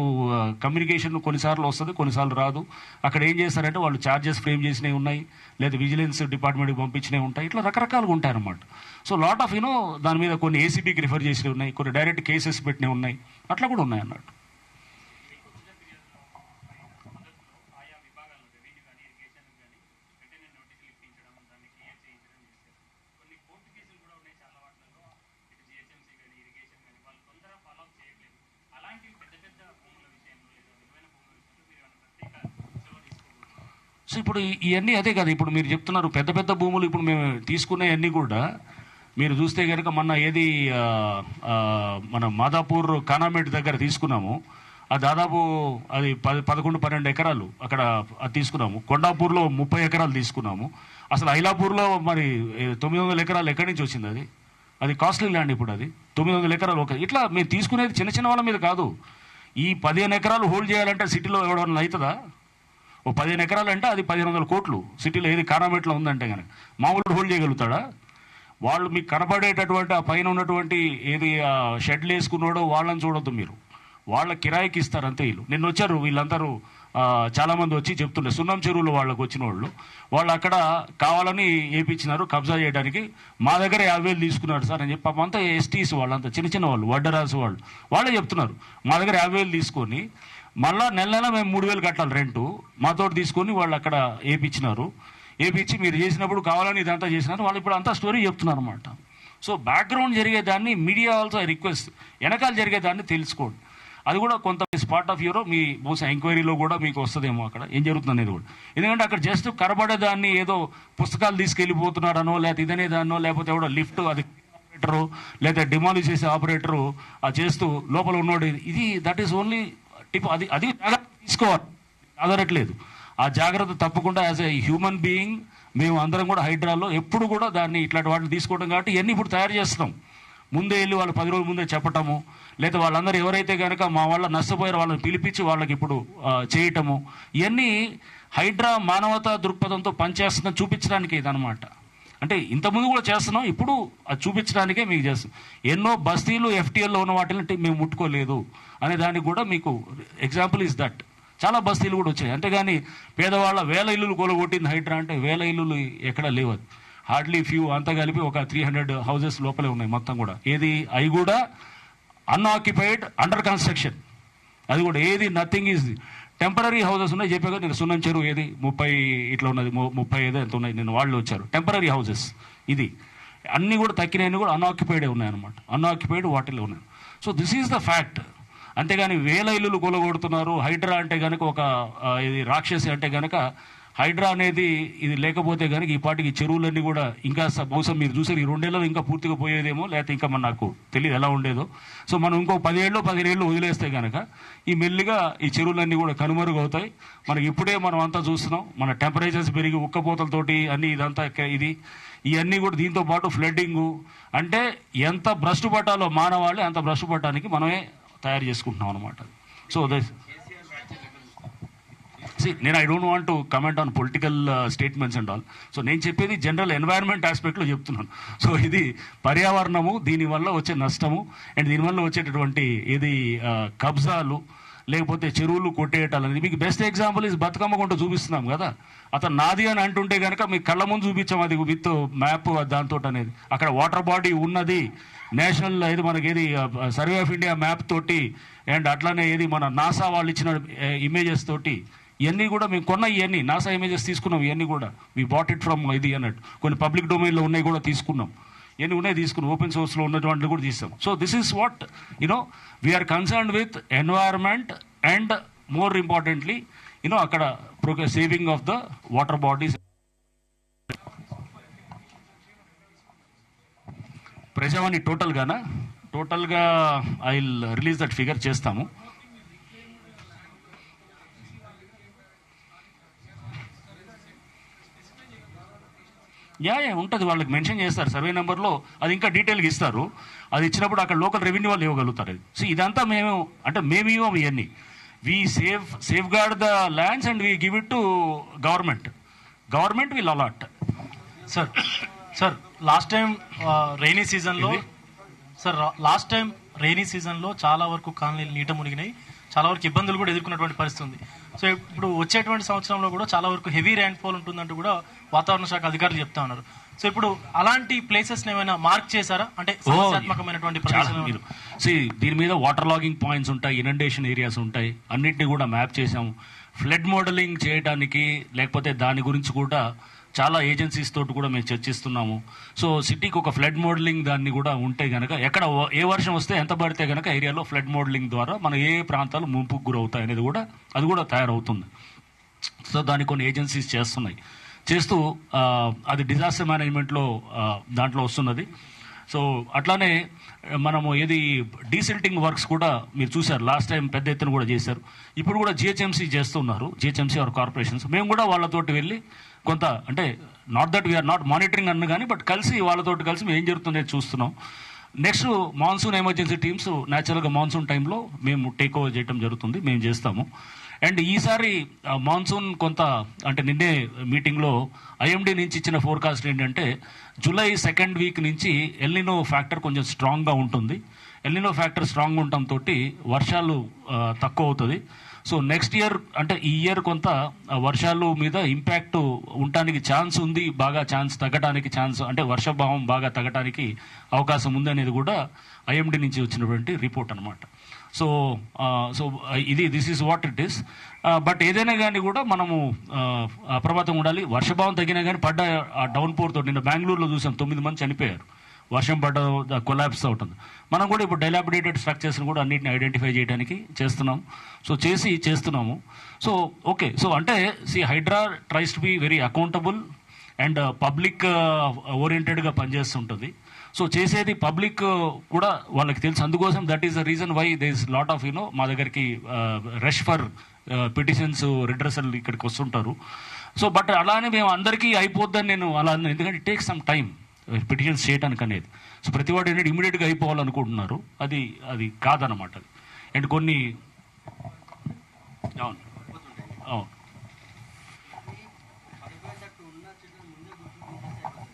కమ్యూనికేషన్ కొన్నిసార్లు వస్తుంది, కొన్నిసార్లు రాదు. అక్కడ ఏం చేస్తారంటే వాళ్ళు ఛార్జెస్ ఫ్రేమ్ చేసినవి ఉన్నాయి, లేదా విజిలెన్స్ డిపార్ట్మెంట్కి పంపించినవి ఉంటాయి, ఇట్లా రకరకాలుగా ఉంటాయి అన్నమాట. సో లాట్ ఆఫ్ దాని మీద కొన్ని ఏసీబీకి రిఫర్ చేసినవి ఉన్నాయి, కొన్ని డైరెక్ట్ కేసెస్ పెట్టినవి ఉన్నాయి, అట్లా కూడా ఉన్నాయి అన్నట్టు. సో ఇప్పుడు ఇవన్నీ అదే కదా, ఇప్పుడు మీరు చెప్తున్నారు పెద్ద పెద్ద భూములు ఇప్పుడు మేము తీసుకునేవన్నీ కూడా మీరు చూస్తే కనుక మొన్న ఏది మన మాదాపూర్ కానామెట్ దగ్గర తీసుకున్నాము, అది దాదాపు అది 11-12 ఎకరాలు అక్కడ అది తీసుకున్నాము. కొండాపూర్లో 30 ఎకరాలు తీసుకున్నాము. అసలు ఐలాపూర్లో మరి 900 ఎకరాలు ఎక్కడి నుంచి వచ్చింది? అది కాస్ట్లీ ల్యాండ్. ఇప్పుడు అది 900 ఎకరాలు ఇట్లా మీరు తీసుకునేది చిన్న చిన్న వాళ్ళ మీద కాదు. ఈ 15 ఎకరాలు హోల్డ్ చేయాలంటే సిటీలో ఎవడన్నా అవుతుందా? ఓ 15 ఎకరాలు అంటే అది 1500 కోట్లు సిటీలో ఏది కానామెట్లో ఉందంటే కనుక మామూలు హోల్డ్ చేయగలుగుతాడా? వాళ్ళు మీకు కనబడేటటువంటి ఆ పైన ఉన్నటువంటి ఏది షెడ్లు వేసుకున్నాడో వాళ్ళని చూడొద్దు మీరు, వాళ్ళ కిరాయికి ఇస్తారు అంతే. నిన్న వచ్చారు వీళ్ళందరూ చాలామంది వచ్చి చెప్తుండే, సున్నం చెరువులు వాళ్ళకు వచ్చిన వాళ్ళు అక్కడ కావాలని వేయించినారు కబ్జా చేయడానికి, మా దగ్గర 50,000 తీసుకున్నారు సార్ అని చెప్పి. పాపం అంతా ఎస్టీస్ వాళ్ళంతా చిన్న చిన్న వాళ్ళు, వడ్డరాసు వాళ్ళే చెప్తున్నారు, మా దగ్గర 50,000 తీసుకొని మళ్ళీ నెల మేము 3,000 కట్టాలి రెంటు, మాతో తీసుకొని వాళ్ళు అక్కడ వేయించినారు. వేయించి మీరు చేసినప్పుడు కావాలని ఇదంతా చేసినారు. వాళ్ళు ఇప్పుడు అంతా స్టోరీ చెప్తున్నారు అనమాట. సో బ్యాక్గ్రౌండ్ జరిగేదాన్ని మీడియా ఆల్సో ఐ రిక్వెస్ట్ వెనకాల జరిగేదాన్ని తెలుసుకోండి. అది కూడా కొంత స్పాట్ ఆఫ్ యూరో మీ బహుశా ఎంక్వైరీలో కూడా మీకు వస్తుందేమో అక్కడ ఏం జరుగుతుంది అనేది కూడా. ఎందుకంటే అక్కడ జస్ట్ కనబడేదాన్ని ఏదో పుస్తకాలు తీసుకెళ్ళిపోతున్నారనో, లేకపోతే ఇదనేదాన్నో, లేకపోతే ఎవడో లిఫ్ట్ అది ఆపరేటరు, లేదా డిమాలిష్ చేసే ఆపరేటరు చేస్తూ లోపల ఉన్నోడు, ఇది దట్ ఈస్ ఓన్లీ టిప్. అది జాగ్రత్త తీసుకోవాలి, ఆధారట్లేదు. ఆ జాగ్రత్త తప్పకుండా యాజ్ ఏ హ్యూమన్ బీయింగ్ మేము అందరం కూడా హైడ్రాలో ఎప్పుడు కూడా దాన్ని ఇట్లాంటి వాటిని తీసుకోవడం కాబట్టి ఇవన్నీ ఇప్పుడు తయారు చేస్తున్నాం. ముందే వెళ్ళి వాళ్ళు 10 రోజుల ముందే చెప్పటము, లేదా వాళ్ళందరూ ఎవరైతే కనుక మా వాళ్ళ నష్టపోయారో వాళ్ళని పిలిపించి వాళ్ళకి ఇప్పుడు చేయటము, ఇవన్నీ హైడ్రా మానవతా దృక్పథంతో పనిచేస్తుందని చూపించడానికి ఇదనమాట. అంటే ఇంతకుముందు కూడా చేస్తున్నాం, ఇప్పుడు అది చూపించడానికే మీకు చేస్తాం. ఎన్నో బస్తీలు ఎఫ్టీఎల్లో ఉన్న వాటిని మేము ముట్టుకోలేదు అనే దానికి కూడా మీకు ఎగ్జాంపుల్ ఇస్ దట్. చాలా బస్తీలు కూడా వచ్చాయి. అంతేగాని పేదవాళ్ళ 1000 ఇల్లులు కొలగొట్టింది హైడ్రా అంటే 1000 ఇల్లులు ఎక్కడా లేవు. హార్డ్లీ ఫ్యూ అంతా కలిపి ఒక 300 హౌసెస్ లోపలే ఉన్నాయి మొత్తం కూడా. ఏది అవి కూడా అన్ఆక్యుపైడ్ అండర్ కన్స్ట్రక్షన్. అది కూడా ఏది నథింగ్ ఈజ్ టెంపరీ హౌసెస్ ఉన్నాయి. చెప్పాక నేను సున్నం చెరువు ఏది 30 ఇట్లా ఉన్నది, 35 ఎంత ఉన్నాయి, నేను వాళ్ళు వచ్చారు టెంపరీ హౌసెస్. ఇది అన్నీ కూడా తక్కినవన్నీ కూడా అన్ఆక్యుపైడే ఉన్నాయన్నమాట. అన్ఆక్యుపైడ్ వాటిలో ఉన్నాయి. So this is the fact. అంతేగాని వేల ఇల్లులు కూలగొడుతున్నారు. హైడ్రా అంటే కనుక ఒక ఇది రాక్షసి అంటే కనుక హైడ్రా అనేది ఇది లేకపోతే కనుక ఈ పాటికి చెరువులన్నీ కూడా ఇంకా బహుశా మీరు చూసారు ఈ 2 ఏళ్ళలో ఇంకా పూర్తిగా పోయేదేమో, లేకపోతే ఇంకా నాకు తెలియదు ఎలా ఉండేదో. సో మనం ఇంకో 10 ఏళ్ళు 15 ఏళ్ళు వదిలేస్తే కనుక ఈ మెల్లిగా ఈ చెరువులన్నీ కూడా కనుమరుగవుతాయి. మనకి ఇప్పుడే మనం అంతా చూస్తున్నాం, మన టెంపరేచర్స్ పెరిగి ఉక్కపోతలతోటి అన్ని ఇదంతా ఇవన్నీ కూడా దీంతో పాటు ఫ్లడ్డింగు. అంటే ఎంత భ్రష్టు పట్టాలో మానవాళి అంత భ్రష్టు పట్టడానికి మనమే తయారు చేసుకుంటున్నాం అనమాట. సో నేను I don't want to comment on political statements and all. So నేను చెప్పేది జనరల్ ఎన్వైరన్మెంట్ ఆస్పెక్ట్లో చెప్తున్నాను. సో ఇది పర్యావరణము, దీనివల్ల వచ్చే నష్టము అండ్ దీనివల్ల వచ్చేటటువంటి ఏది కబ్జాలు లేకపోతే చెరువులు కొట్టేయటాలు అనేది మీకు బెస్ట్ ఎగ్జాంపుల్ ఇస్ బతుకమ్మ కొంట చూపిస్తున్నాం కదా. అతను నాది అని అంటుంటే కనుక మీకు కళ్ళ ముందు చూపించాం అది విత్ మ్యాప్ దాంతో అనేది. అక్కడ వాటర్ బాడీ ఉన్నది, నేషనల్ ఏది మనకి ఏది సర్వే ఆఫ్ ఇండియా మ్యాప్ తోటి అండ్ అట్లానే ఏది మన నాసా వాళ్ళు ఇచ్చిన ఇమేజెస్ తోటి ఇవన్నీ కూడా మేము కొన్న ఇవన్నీ నాసా ఇమేజెస్ తీసుకున్నాం. ఇవన్నీ కూడా వీ బాట్ ఇట్ ఫ్రమ్ ఇది అన్నట్టు. కొన్ని పబ్లిక్ డొమైన్లో ఉన్నాయి కూడా తీసుకున్నాం, ఎన్ని ఉన్నాయి తీసుకున్నాం, ఓపెన్ సోర్స్లో ఉన్నటువంటి కూడా తీస్తాం. So this is what we're concerned with environment and more importantly అక్కడ saving of the water bodies. ప్రజావాణి టోటల్గా I will release that figure చేస్తాము. ఉంటుంది, వాళ్ళకి మెన్షన్ చేస్తారు సర్వే నెంబర్లో, అది ఇంకా డీటెయిల్గా ఇస్తారు. అది ఇచ్చినప్పుడు అక్కడ లోకల్ రెవెన్యూ వాళ్ళు ఇవ్వగలుగుతారు. సో ఇదంతా మేము ఇవ్వము ఇవన్నీ. We safeguard the lands and we give it to government will allot. Sir last time rainy సీజన్లో చాలా వరకు కాలనీలు నీట మునిగినాయి, చాలా వరకు ఇబ్బందులు కూడా ఎదుర్కొన్నటువంటి పరిస్థితి ఉంది. సో ఇప్పుడు వచ్చేటువంటి సంవత్సరంలో కూడా చాలా వరకు హెవీ రైన్ఫాల్ ఉంటుందంటూ కూడా వాతావరణ శాఖ అధికారులు చెప్తా ఉన్నారు. సో ఇప్పుడు అలాంటి ప్లేసెస్ ఏమైనా మార్క్ చేశారా, అంటే సమస్యాత్మకమైనటువంటి దీని మీద వాటర్ లాగింగ్ పాయింట్స్ ఉంటాయి, ఇనండేషన్ ఏరియాస్ ఉంటాయి, అన్నింటినీ కూడా మ్యాప్ చేసాము. ఫ్లడ్ మోడలింగ్ చేయడానికి లేకపోతే దాని గురించి కూడా చాలా ఏజెన్సీస్ తోటి కూడా మేము చర్చిస్తున్నాము. సో సిటీకి ఒక ఫ్లడ్ మోడలింగ్ దాన్ని కూడా ఉంటే కనుక ఎక్కడ ఏ వర్షం వస్తే ఎంత పడితే కనుక ఏరియాలో ఫ్లడ్ మోడలింగ్ ద్వారా మన ఏ ప్రాంతాలు ముంపుకు గురవుతాయి అనేది కూడా అది కూడా తయారవుతుంది. సో దాన్ని కొన్ని ఏజెన్సీస్ చేస్తూ అది డిజాస్టర్ మేనేజ్మెంట్లో దాంట్లో వస్తున్నది. సో అట్లానే మనము ఏది డీసిల్టింగ్ వర్క్స్ కూడా మీరు చూశారు, లాస్ట్ టైం పెద్ద ఎత్తున కూడా చేశారు. ఇప్పుడు కూడా జిహెచ్ఎంసీ చేస్తున్నారు, జిహెచ్ఎంసీ ఆర్ కార్పొరేషన్స్. మేము కూడా వాళ్ళతోటి వెళ్ళి కొంత అంటే not that we are not monitoring అన్న కానీ బట్ వాళ్ళతోటి కలిసి మేము ఏం జరుగుతుందో చూస్తున్నాం. నెక్స్ట్ మాన్సూన్ ఎమర్జెన్సీ టీమ్స్ న్యాచురల్గా మాన్సూన్ టైంలో మేము టేక్ ఓవర్ చేయడం జరుగుతుంది, మేము చేస్తాము. అండ్ ఈసారి మాన్సూన్ కొంత అంటే నిన్నే మీటింగ్లో ఐఎండీ నుంచి ఇచ్చిన ఫోర్కాస్ట్ ఏంటంటే జూలై 2nd వీక్ నుంచి ఎల్నినో ఫ్యాక్టర్ కొంచెం స్ట్రాంగ్గా ఉంటుంది. ఎల్నినో ఫ్యాక్టర్ స్ట్రాంగ్ ఉండటంతో వర్షాలు తక్కువ అవుతుంది. సో నెక్స్ట్ ఇయర్ అంటే ఈ ఇయర్ కొంత వర్షాలు మీద ఇంపాక్ట్ ఉండటానికి ఛాన్స్ ఉంది, బాగా ఛాన్స్ తగ్గడానికి అంటే వర్షభావం బాగా తగ్గడానికి అవకాశం ఉంది అనేది కూడా ఐఎండీ నుంచి వచ్చినటువంటి రిపోర్ట్ అనమాట. So this is what it is. But ఏదైనా కానీ కూడా మనము అప్రమత్తంగా ఉండాలి. వర్షభావం తగ్గినా కానీ పడ్డ ఆ డౌన్ పోర్ తోటి నిన్న బెంగళూరులో చూసాం 9 మంది చనిపోయారు, వర్షం పడ్డ కొలాప్స్ అవుతుంది. మనం కూడా ఇప్పుడు డైలాబిడేటెడ్ స్ట్రక్చర్స్ని కూడా అన్నింటిని ఐడెంటిఫై చేయడానికి చేస్తున్నాము. సో ఓకే, సో అంటే HYDRAA tries to be very accountable and public ఓరియంటెడ్గా పనిచేస్తుంటుంది. సో చేసేది పబ్లిక్ కూడా వాళ్ళకి తెలుసు. అందుకోసం that is the reason why there is lot of మా దగ్గరికి రష్ ఫర్ పిటిషన్స్ రిడ్రెసల్ ఇక్కడికి వస్తుంటారు. సో బట్ అలానే మేము అందరికీ అయిపోద్దని నేను అలా అన్నాను, ఎందుకంటే it takes some time petitions చేయడానికి అనేది. సో ప్రతి వాడు ఏంటంటే ఇమీడియట్గా అయిపోవాలనుకుంటున్నారు, అది కాదనమాట. అండ్ కొన్ని అవును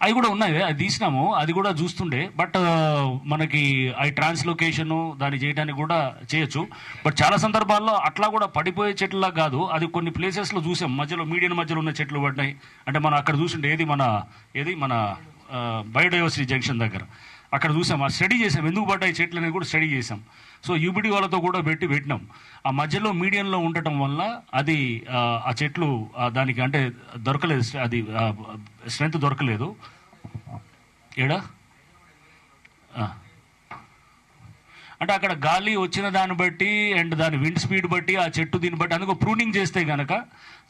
అవి కూడా ఉన్నాయి, అది తీసినాము, అది కూడా చూస్తుండే. బట్ మనకి అవి ట్రాన్స్లొకేషను దాన్ని చేయడానికి కూడా చేయొచ్చు. బట్ చాలా సందర్భాల్లో అట్లా కూడా పడిపోయే చెట్లలా కాదు, అది కొన్ని ప్లేసెస్లో చూసాం, మీడియం మధ్యలో ఉన్న చెట్లు పడినాయి. అంటే మనం అక్కడ చూసిండే ఏది మన బయోడైవర్సిటీ జంక్షన్ దగ్గర అక్కడ చూసాం, ఆ స్టడీ చేసాం, ఎందుకు పడ్డాయి చెట్లు అనేది కూడా స్టడీ చేసాం. సో యూబిడి వాళ్ళతో కూడా పెట్టినాం. ఆ మధ్యలో మీడియంలో ఉండటం వల్ల అది ఆ చెట్లు దానికి అంటే దొరకలేదు, అది స్ట్రెంత్ దొరకలేదు. అంటే అక్కడ గాలి వచ్చిన దాన్ని బట్టి అండ్ దాని విండ్ స్పీడ్ బట్టి ఆ చెట్టు దీన్ని బట్టి అందుకు ప్రూనింగ్ చేస్తే కనుక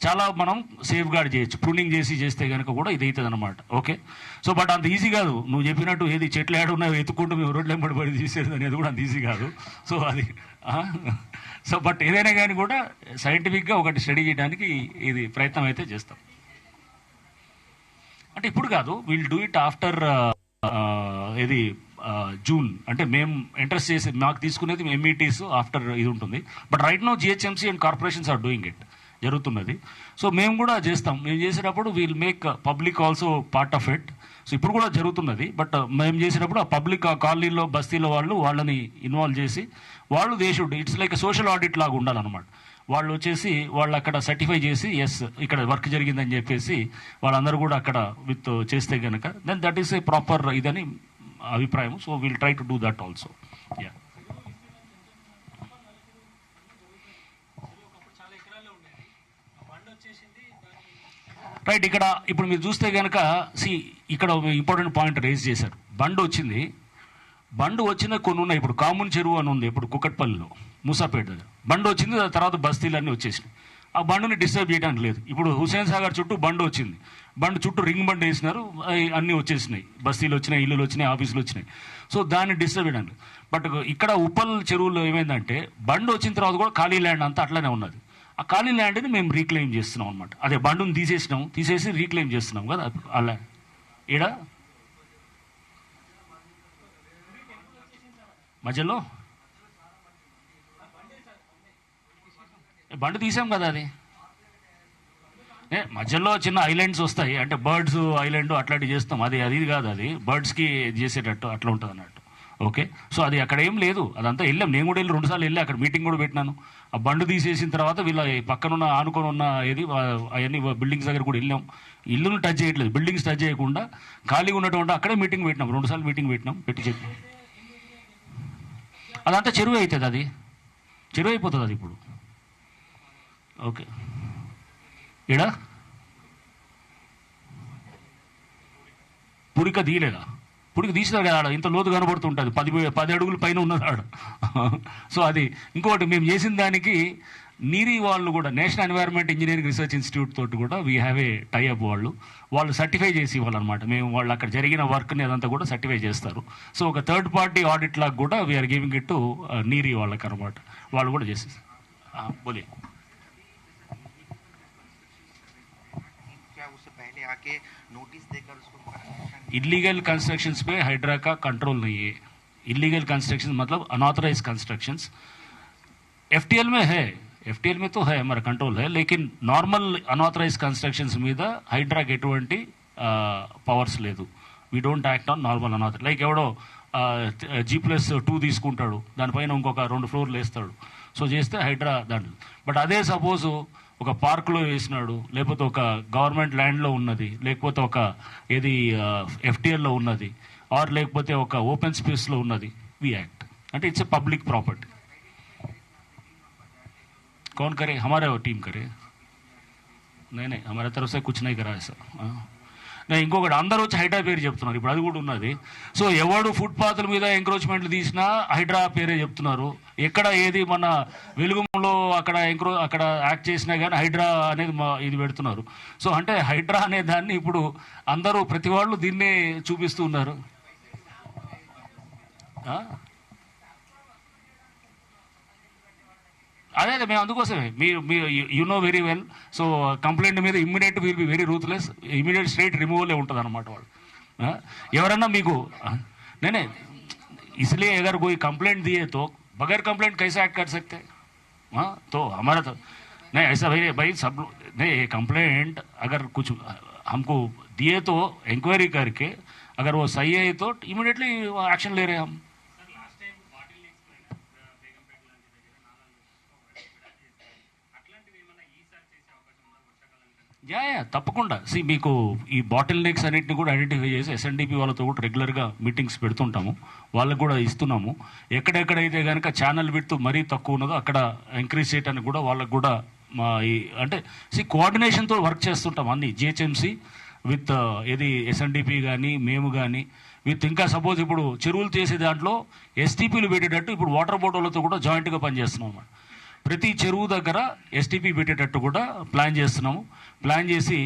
చాలా మనం సేఫ్ గార్డ్ చేయొచ్చు. ప్రూనింగ్ చేస్తే కనుక కూడా ఇది అవుతుంది అనమాట. ఓకే, సో బట్ అంత ఈజీ కాదు. నువ్వు చెప్పినట్టు ఏది చెట్లు ఏడున్నాయో ఎత్తుకుంటూ మేము రోడ్లు వెంబడి పడి తీసేది అనేది కూడా అంత ఈజీ కాదు. సో అది సో బట్ ఏదైనా కానీ కూడా సైంటిఫిక్గా ఒకటి స్టడీ చేయడానికి ఇది ప్రయత్నం అయితే చేస్తాం. అంటే ఇప్పుడు కాదు, విల్ డూ ఇట్ ఆఫ్టర్ ఇది జూన్. అంటే మేము ఇంట్రెస్ట్ చేసి మాకు తీసుకునేది ఎంఈటీస్ ఆఫ్టర్ ఇది ఉంటుంది. But right now GHMC and corporations are doing it, జరుగుతున్నది. సో మేము కూడా చేస్తాం. మేము చేసేటప్పుడు will make public also part of it. So ఇప్పుడు కూడా జరుగుతున్నది. బట్ మేము చేసేటప్పుడు ఆ పబ్లిక్ ఆ కాలనీలో బస్తీలో వాళ్ళని ఇన్వాల్వ్ చేసి వాళ్ళు they should it's like social audit లాగా ఉండాలన్నమాట. వాళ్ళు వచ్చేసి వాళ్ళు అక్కడ సర్టిఫై చేసి ఎస్ ఇక్కడ వర్క్ జరిగిందని చెప్పేసి వాళ్ళందరూ కూడా అక్కడ విత్ చేస్తే కనుక then that is a proper ఇదని అభిప్రాయం. So will try to do that also. Yeah, right. ఇక్కడ ఇప్పుడు మీరు చూస్తే కనుక ఇక్కడ ఇంపార్టెంట్ పాయింట్ రేజ్ చేశారు. బండ్ వచ్చింది. బండు వచ్చిన కొన్ని ఉన్నాయి. ఇప్పుడు కామున్ చెరువు అని ఉంది ఇప్పుడు కుకట్పల్లిలో మూసాపేట దగ్గర. బండు వచ్చింది, తర్వాత బస్తీలన్నీ వచ్చేసినాయి. ఆ బండుని డిస్టర్బ్ చేయడానికి లేదు. ఇప్పుడు హుసేన్ సాగర్ చుట్టూ బండు వచ్చింది. బండు చుట్టూ రింగ్ బండ్ వేసినారు, అన్నీ వచ్చేసినాయి. బస్తీలు వచ్చినాయి, ఇల్లులు వచ్చినాయి, ఆఫీసులు వచ్చినాయి. సో దాన్ని డిస్టర్బ్ చేయడానికి. బట్ ఇక్కడ ఉప్పల్ చెరువులో ఏమైందంటే బండు వచ్చిన తర్వాత కూడా ఖాళీ ల్యాండ్ అంతా అట్లనే ఉన్నది. ఆ ఖాళీ ల్యాండ్ని మేము రీక్లెయిమ్ చేస్తున్నాం అనమాట. అదే బండుని తీసేసి రీక్లెయిమ్ చేస్తున్నాం కదా అలా. ఈడ మధ్యలో బండి తీసాం కదా, అది మధ్యలో చిన్న ఐలాండ్స్ వస్తాయి. అంటే బర్డ్స్ ఐలాండ్ అట్లాంటివి చేస్తాం. అది కాదు, అది బర్డ్స్కి చేసేటట్టు అట్లా ఉంటుంది అన్నట్టు. ఓకే, సో అది అక్కడ ఏం లేదు. అదంతా వెళ్ళాం. నేను కూడా వెళ్ళి 2 సార్లు వెళ్ళి అక్కడ మీటింగ్ కూడా పెట్టినాను. ఆ బండు తీసేసిన తర్వాత వీళ్ళ పక్కనున్న ఆనుకొని ఉన్న ఏది అవన్నీ బిల్డింగ్స్ దగ్గర కూడా వెళ్ళాం. ఇల్లును టచ్ చేయట్లేదు, బిల్డింగ్స్ టచ్ చేయకుండా ఖాళీగా ఉన్నటువంటి అక్కడే మీటింగ్ పెట్టినాం. 2 సార్లు మీటింగ్ పెట్టి చెప్పి అదంతా చెరువు అవుతుంది. అది చెరువు అయిపోతుంది అది ఇప్పుడు. ఓకే, ఈడ పుడిక తీయలేదా? పుడికి తీసినారు కదా, ఆడ ఇంత లోతు కనబడుతుంటుంది. 10 అడుగుల పైన ఉన్నది ఆడ. సో అది ఇంకోటి మేము చేసిన దానికి నీరి వాళ్ళు కూడా national environment engineering research institute తోటి కూడా వీ హ్యావ్ ఏ టైఅప్. వాళ్ళు సర్టిఫై చేసి ఇవ్వాలన్నమాట. మేము వాళ్ళు అక్కడ జరిగిన వర్క్ని అదంతా కూడా సర్టిఫై చేస్తారు. సో ఒక థర్డ్ పార్టీ ఆడిట్ లాగా కూడా we are giving it to NEERI వాళ్ళకి అనమాట. వాళ్ళు కూడా చేసి బోలే इलीगल कंस्ट्रक्शंस पे हाइड्रा का कंट्रोल नहीं है. इलीगल कंस्ट्रक्शन मतलब अनऑथराइज कंस्ट्रक्शंस एफटीएल में है, एफटीएल में तो है हमारा कंट्रोल है. लेकिन नॉर्मल अनऑथराइज कंस्ट्रक्शंस మీద హైడ్రాకి ఎటువంటి పవర్స్ లేదు. We don't act on normal another. Like ఎవడో G+2 తీసుకుంటాడు, దానిపైన ఇంకొక 2 ఫ్లోర్లు వేస్తాడు. సో చేస్తే హైడ్రా దాంట్లో. బట్ అదే సపోజ్ ఒక పార్క్లో వేసినాడు, లేకపోతే ఒక గవర్నమెంట్ ల్యాండ్లో ఉన్నది, లేకపోతే ఒక ఏది ఎఫ్టీఎల్లో ఉన్నది, ఆర్ లేకపోతే ఒక ఓపెన్ స్పేస్లో ఉన్నది, వి యాక్ట్. అంటే ఇట్స్ ఏ పబ్లిక్ ప్రాపర్టీ. कौन करे? हमारे टीम करे. नहीं हमारे तरफ से कुछ नहीं करा है सर. నేను ఇంకొకటి అందరూ వచ్చి హైడ్రా పేరు చెప్తున్నారు. ఇప్పుడు అది కూడా ఉన్నది. సో ఎవడు ఫుట్పాత్ల మీద ఎంక్రోచ్మెంట్లు తీసినా హైడ్రా పేరే చెప్తున్నారు. ఎక్కడ ఏది మన వెలుగులో అక్కడ యాక్ట్ చేసినా కానీ హైడ్రా అనేది ఇది పెడుతున్నారు. సో అంటే హైడ్రా అనే దాన్ని ఇప్పుడు అందరూ ప్రతి వాళ్ళు దీన్నే చూపిస్తూ ఉన్నారు. అదే మేము అందుకోసమే మీరు you know very well. So complaint మీద immediate will be very ruthless. Immediate straight రిమూవలే ఉంటుంది అనమాట వాళ్ళు. ఎవరన్నా మీకు నేనే इसलिए अगर कोई कंप्लेंट दिए तो बगैर कंप्लेंट कैसे एक्ट कर सकते हैं? तो हमारा तो नहीं ऐसा भाई सब नहीं. कंप्लेंट अगर कुछ हमको दिए तो इंक्वायरी करके अगर वो सही है तो इमीडिएटली एक्शन ले रहे हैं हम. యా తప్పకుండా. మీకు ఈ బాటిల్ నెక్స్ అన్నింటిని కూడా ఐడెంటిఫై చేసి SNDP వాళ్ళతో కూడా రెగ్యులర్గా మీటింగ్స్ పెడుతుంటాము. వాళ్ళకు కూడా ఇస్తున్నాము. ఎక్కడెక్కడైతే కనుక ఛానల్ విడ్త్ మరీ తక్కువ ఉన్నదో అక్కడ ఎంకరేజ్ చేయడానికి కూడా వాళ్ళకు కూడా అంటే కోఆర్డినేషన్తో వర్క్ చేస్తుంటాం. అన్ని GHMC విత్ ఏది ఎస్ఎన్డిపి కానీ మేము కానీ విత్ ఇంకా సపోజ్ ఇప్పుడు చెరువులు చేసే దాంట్లో ఎస్టీపీలు పెట్టేటట్టు ఇప్పుడు వాటర్ బోర్డులతో కూడా జాయింట్గా పనిచేస్తున్నాం అన్నమాట. ప్రతి చెరువు దగ్గర ఎస్టీపీ పెట్టేటట్టు కూడా ప్లాన్ చేస్తున్నాము. ప్లాన్ చేసి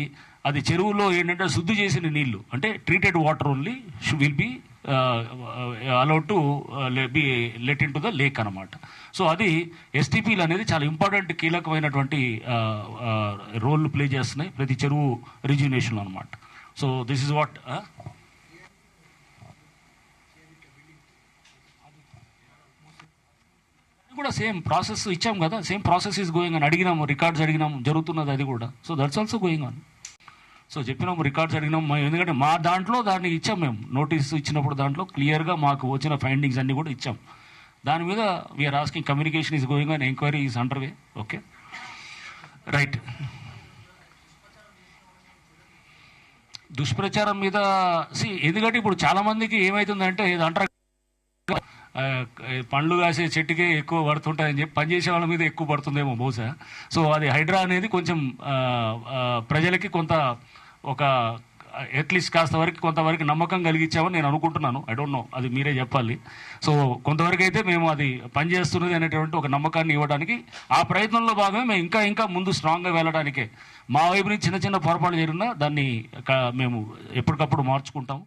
అది చెరువులో ఏంటంటే శుద్ధి చేసిన నీళ్లు అంటే treated water only will be allowed to be let in to the lake అనమాట. సో అది ఎస్టీపీలు అనేది చాలా ఇంపార్టెంట్ కీలకమైనటువంటి రోల్ ప్లే చేస్తున్నాయి ప్రతి చెరువు రిజ్యునేషన్ అనమాట. సో దిస్ ఇస్ వాట్ కూడా సేమ్ ప్రాసెస్ ఇచ్చాం కదా, సేమ్ ప్రాసెస్ ఈస్ గోయింగ్ అని అడిగినాము, రికార్డ్స్ అడిగినాము, జరుగుతున్నది అది కూడా. So that's also going on. So చెప్పినాము, రికార్డ్స్ అడిగినాము, ఎందుకంటే మా దాంట్లో దాన్ని ఇచ్చాం, మేము నోటీస్ ఇచ్చినప్పుడు దాంట్లో క్లియర్గా మాకు వచ్చిన ఫైండింగ్స్ అన్ని కూడా ఇచ్చాం. దాని మీద we are asking, communication is going on, enquiry is under way. Okay right. దుష్ప్రచారం మీద ఎందుకంటే ఇప్పుడు చాలా మందికి ఏమవుతుందంటే ఇది అంటారు పండ్లు కాసే చెట్టుకే ఎక్కువ పడుతుంటాయని చెప్పి పనిచేసే వాళ్ళ మీద ఎక్కువ పడుతుందేమో బహుశా. సో అది హైడ్రా అనేది కొంచెం ప్రజలకి కొంత ఒక అట్లీస్ట్ కాస్త వరకు కొంతవరకు నమ్మకం కలిగించామని నేను అనుకుంటున్నాను. ఐ డోంట్ నో, అది మీరే చెప్పాలి. సో కొంతవరకు అయితే మేము అది పనిచేస్తున్నది అనేటువంటి ఒక నమ్మకాన్ని ఇవ్వడానికి ఆ ప్రయత్నంలో భాగమే మేము ఇంకా ముందు స్ట్రాంగ్గా వెళ్ళడానికే. మా వైపు నుంచి చిన్న చిన్న పొరపాటు జరిగినా దాన్ని మేము ఎప్పటికప్పుడు మార్చుకుంటాం.